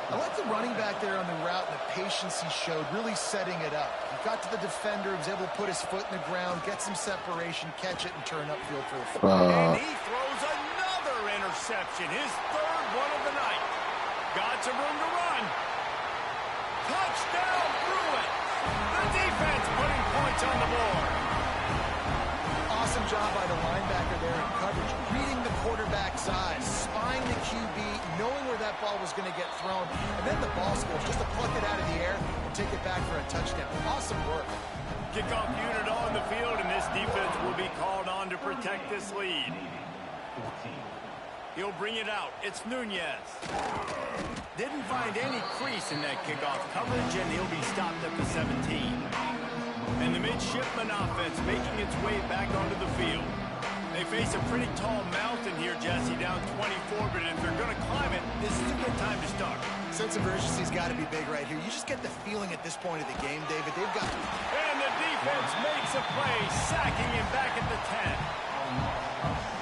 B: I like the running back there on the route and the patience he showed, really setting it up. He got to the defender, was able to put his foot in the ground, get some separation, catch it, and turn upfield for the football.
D: And he throws another interception, his third one of the night. Got some room to run. Touchdown, Bruins. The defense putting points on the board.
B: Awesome job by the linebacker there in coverage, reading the quarterback's eyes, spying the QB, knowing where that ball was going to get thrown, and then the ball skills just to pluck it out of the air and take it back for a touchdown. Awesome work.
D: Kickoff unit on the field, and this defense will be called on to protect this lead. He'll bring it out. It's Nunez. Didn't find any crease in that kickoff coverage, and he'll be stopped at the 17. And the midshipman offense making its way back onto the field. They face a pretty tall mountain here, Jesse, down 24, but if they're going to climb it, this is a good time to start.
B: Sense of urgency's got to be big right here. You just get the feeling at this point of the game, David. They've got...
D: And the defense makes a play, sacking him back at the 10.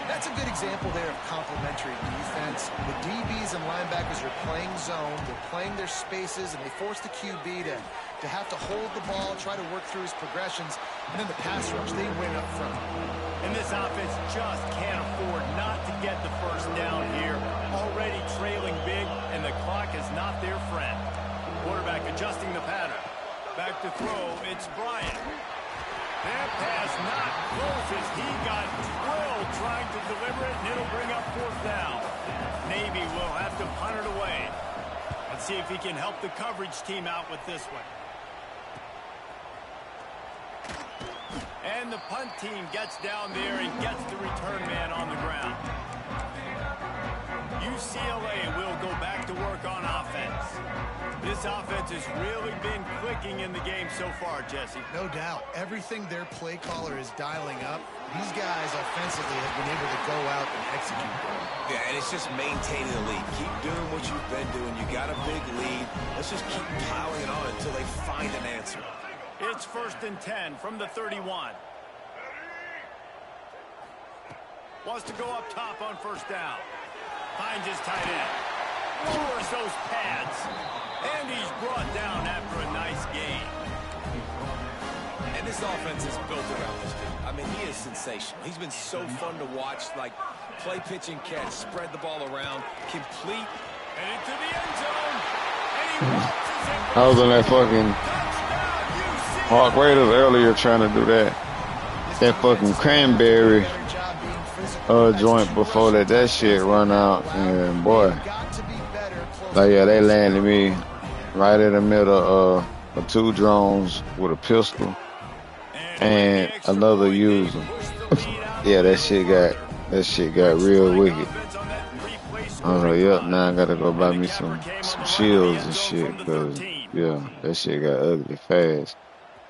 B: That's a good example there of complementary defense. The DBs and linebackers are playing zone, they're playing their spaces, and they force the QB to have to hold the ball, try to work through his progressions, and then the pass rush, they win up front.
D: And this offense just can't afford not to get the first down here. Already trailing big, and the clock is not their friend. Quarterback adjusting the pattern. Back to throw, it's Bryant. That pass not close as he got drilled trying to deliver it, and it'll bring up fourth down. Navy will have to punt it away. Let's see if he can help the coverage team out with this one. And the punt team gets down there and gets the return man on the ground. UCLA will go back to work on offense. This offense has really been clicking in the game so far, Jesse.
B: No doubt. Everything their play caller is dialing up, these guys offensively have been able to go out and execute them.
C: Yeah, and it's just maintaining the lead. Keep doing what you've been doing. You got a big lead. Let's just keep piling it on until they find an answer.
D: It's 1st and 10 from the 31. Wants to go up top on 1st down. Finds his tight end. Lowers those pads. And he's brought down after a nice gain.
C: And this offense is built around this dude. I mean, he is sensational. He's been so fun to watch, like play, pitch, and catch, spread the ball around, complete.
D: And into the end zone. And he waltzes it.
F: I was on that fucking Hawk Raiders earlier trying to do that. That fucking cranberry joint before that shit run out, and boy, like yeah, they landed me right in the middle of 2 drones with a pistol and another user. Yeah, that shit got real wicked. I was like, yep, now I gotta go buy me some shields and shit, cause yeah, that shit got ugly fast.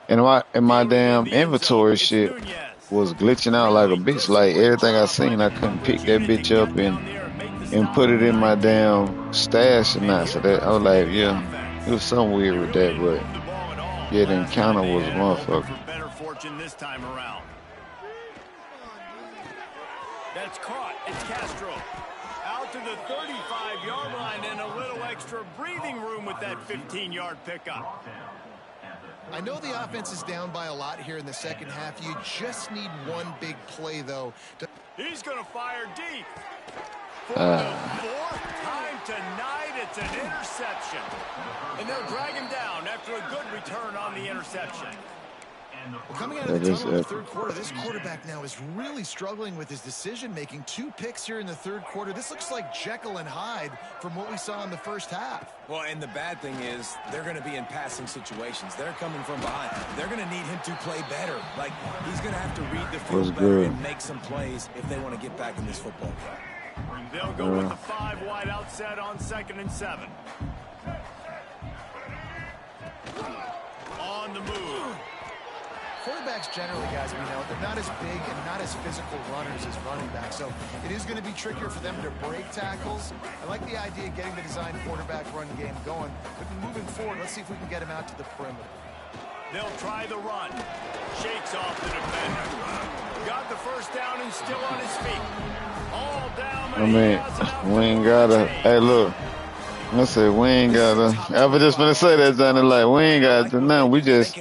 F: And my damn inventory shit was glitching out like a bitch. Like everything I seen, I couldn't pick that bitch up and put it in my damn stash or not. So that I was like, yeah, it was something weird with that, but yeah, the encounter was a motherfucker.
D: Better fortune this time around. That's caught. It's Castro. Out to the 35-yard line and a little extra breathing room with that 15-yard pickup.
B: I know the offense is down by a lot here in the second half. You just need one big play, though.
D: He's going to fire deep. For the 4th time tonight, it's an interception. And they'll drag him down after a good return on the interception.
B: Well, coming out of the tunnel in the 3rd quarter, this quarterback now is really struggling with his decision-making. 2 picks here in the 3rd quarter. This looks like Jekyll and Hyde from what we saw in the 1st half.
C: Well, and the bad thing is they're going to be in passing situations. They're coming from behind. They're going to need him to play better. Like, he's going to have to read the field better and make some plays if they want to get back in this football game.
D: They'll go with the 5 wide outset on 2nd and 7. On the move.
B: Quarterbacks generally, guys, we know, they're not as big and not as physical runners as running backs, so it is going to be trickier for them to break tackles. I like the idea of getting the design quarterback run game going, but moving forward, let's see if we can get him out to the perimeter.
D: They'll try the run. Shakes off the defender. Got the 1st down and still on his feet. All down, but
F: we ain't gotta, hey, look. I said we ain't gotta. I was just gonna say that, Johnny. Like we ain't gotta do nothing. We just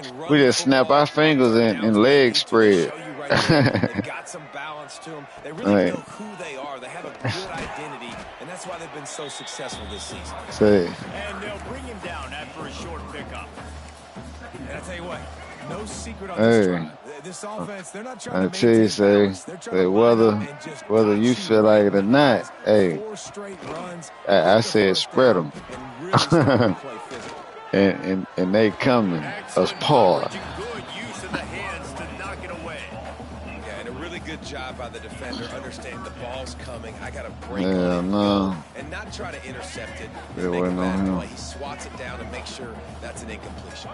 F: snap our fingers and legs spread.
C: They got some balance to them. They really know who they are. They have a good identity, and that's why they've been so successful this season.
D: And they'll bring him down after a short pickup.
C: And I tell you what, no secret on this drive. This offense, they're not trying to maintain
F: whether you feel like it or not, hey, I said spread them. and they coming us paw.
D: Good use of the hands to knock it away.
C: Yeah, and a really good job by the defender understanding the ball's coming. I got to break
F: and
C: not try to intercept it.
F: It wasn't on him.
C: He swats it down and makes sure that's an incompletion.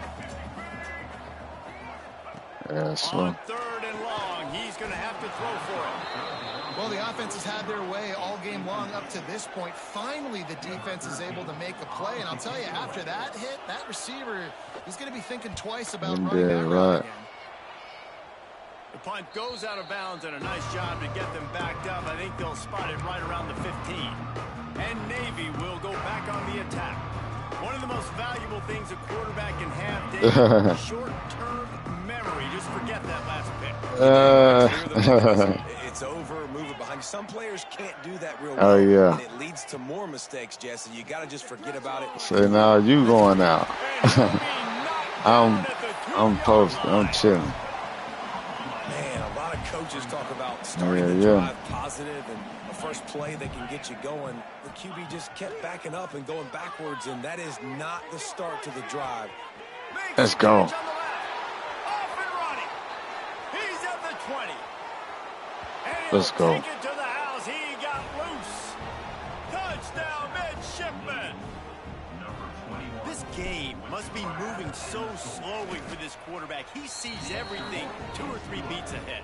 F: Yeah, so.
D: On 3rd and long, he's going to have to throw for it.
B: Well, the offense has had their way all game long up to this point. Finally, the defense is able to make a play. And I'll tell you, after that hit, that receiver is going to be thinking twice about running that route again.
D: The punt goes out of bounds, and a nice job to get them backed up. I think they'll spot it right around the 15. And Navy will go back on the attack. One of the most valuable things a quarterback can have, Dave, short-term memory. Just forget that last pick.
C: It's over, move it behind you. Some players can't do that real
F: well. Oh, yeah.
C: And it leads to more mistakes, Jesse. You got to just forget about it.
F: So now you going out. I'm posted. I'm chilling.
C: Man, a lot of coaches talk about starting the drive positive and a first play that can get you going. The QB just kept backing up and going backwards, and that is not the start to the drive.
F: Let's go. Let's go.
D: Take it to the house. He got loose.
A: midshipman. This game must be moving so slowly for this quarterback. He sees everything 2 or 3 beats ahead.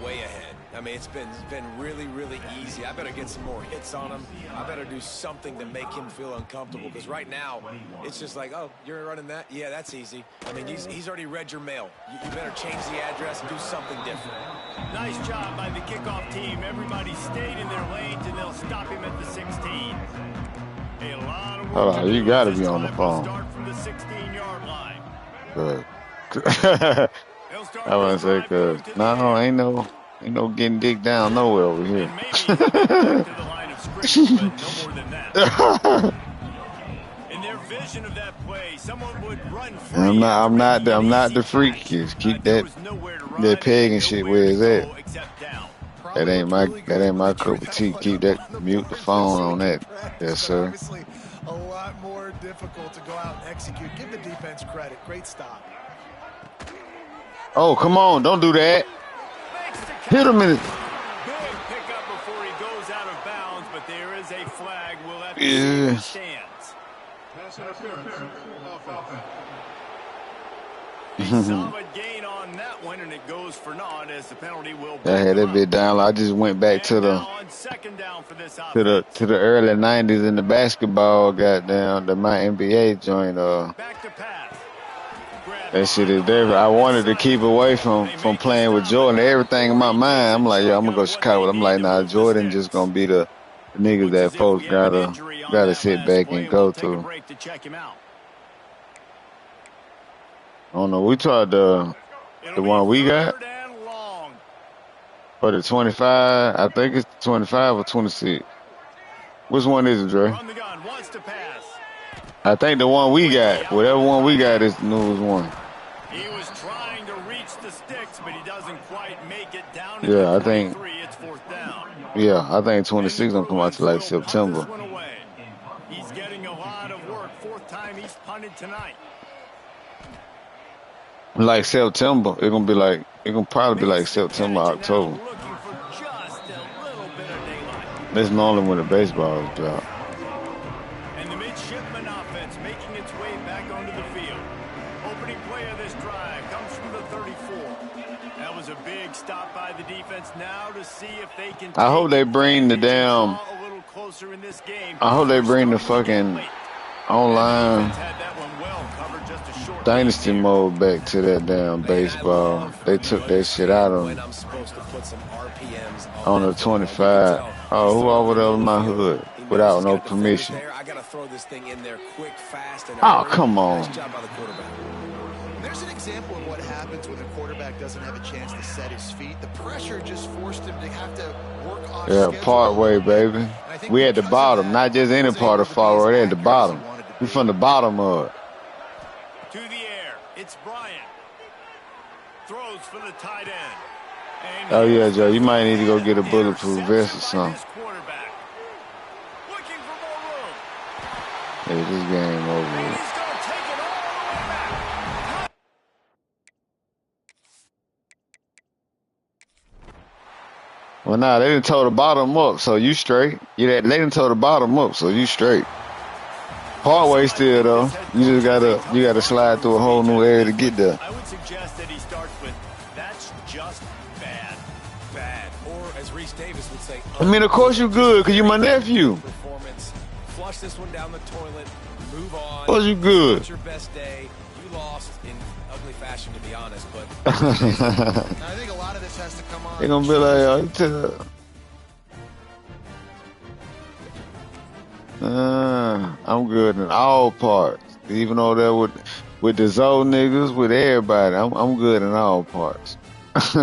C: Way ahead. I mean, it's been really, really easy. I better get some more hits on him. I better do something to make him feel uncomfortable, because right now, it's just like, oh, you're running that? Yeah, that's easy. I mean, he's already read your mail. You better change the address and do something different.
A: Nice job by the kickoff team. Everybody stayed in their lanes, and they'll stop him at the 16. A lot of work.
F: Hold on, you gotta be on the phone.
A: Start from the 16-yard line.
F: Good. I want to say, cause no, ain't no getting dick down nowhere over here.
A: And maybe back to the line of scrimmage, but no more than that. In their vision of that play, someone would run free.
F: I'm not the freak kids. Keep that peg and shit where it's at. That ain't my cup of tea. Keep that, mute the phone on that. Yes, sir.
B: Obviously, a lot more difficult to go out and execute. Give the defense credit. Great stop.
F: Oh, come on. Don't do that. Hit him in it.
A: Big pickup before he goes out of bounds, but there is a flag. We'll have to see if it stands. A solid gain on that one, and it goes for naught as the penalty will.
F: I had that bit down. I just went back to the early '90s in the basketball. Goddamn, my NBA joint.
A: Back to pass.
F: That shit is there. I wanted to keep away from playing with Jordan. Everything in my mind, I'm like, yo, I'm gonna go Chicago. I'm like, nah, Jordan just gonna be the niggas that folks gotta sit back and go to. I don't know. We tried the one we got or the 25. I think it's 25 or 26. Which one is it, Dre? I think the one we got, whatever one we got, is the newest one.
A: He was trying to reach the sticks, but he doesn't quite make it down.
F: Yeah, I think.
A: It's 4th down.
F: Yeah, I think 26 don't come out till like September.
A: He's getting a lot of work. 4th time he's punted tonight.
F: Like September, it's gonna probably be like September, October. That's normally when the baseballs drop.
A: And the midshipman offense making its way back onto the field. Opening play of this drive comes from the 34. That was a big stop by the defense. Now to see if they can.
F: I hope they bring the damn. I hope they bring the fucking online dynasty mode back to that damn baseball. They took that shit out on the 25. Oh, who over there in my hood without no permission? Oh, come on.
B: There's an example of what happens when the quarterback doesn't have a chance to set his feet. The pressure just forced him to have to work on.
F: Yeah, part way, baby. We at the bottom, not just any part of far right at the bottom. We from the bottom of it.
A: To the air, it's Bryant. Throws for the tight end.
F: Oh yeah, Joe, you might need to go get a bulletproof vest or something. Hey, this game over with. Well, nah, they didn't tow the bottom up, so you straight. Yeah, they didn't tow the bottom up, so you straight. Partway still though. You gotta slide through a whole new area to get there.
A: I would suggest that he starts with that's just bad.
C: Bad. Or as Reese Davis would say,
F: I mean, of course you good, cause you my nephew.
C: Performance. Flush this one down the toilet. Move on.
F: Of course you good.
C: It's your best day. You lost in ugly fashion, to be honest, but
B: I think a lot of this has to come on.
F: They're gonna be like, I'm good in all parts. Even though they're with the Zoe niggas, with everybody, I'm good in all parts.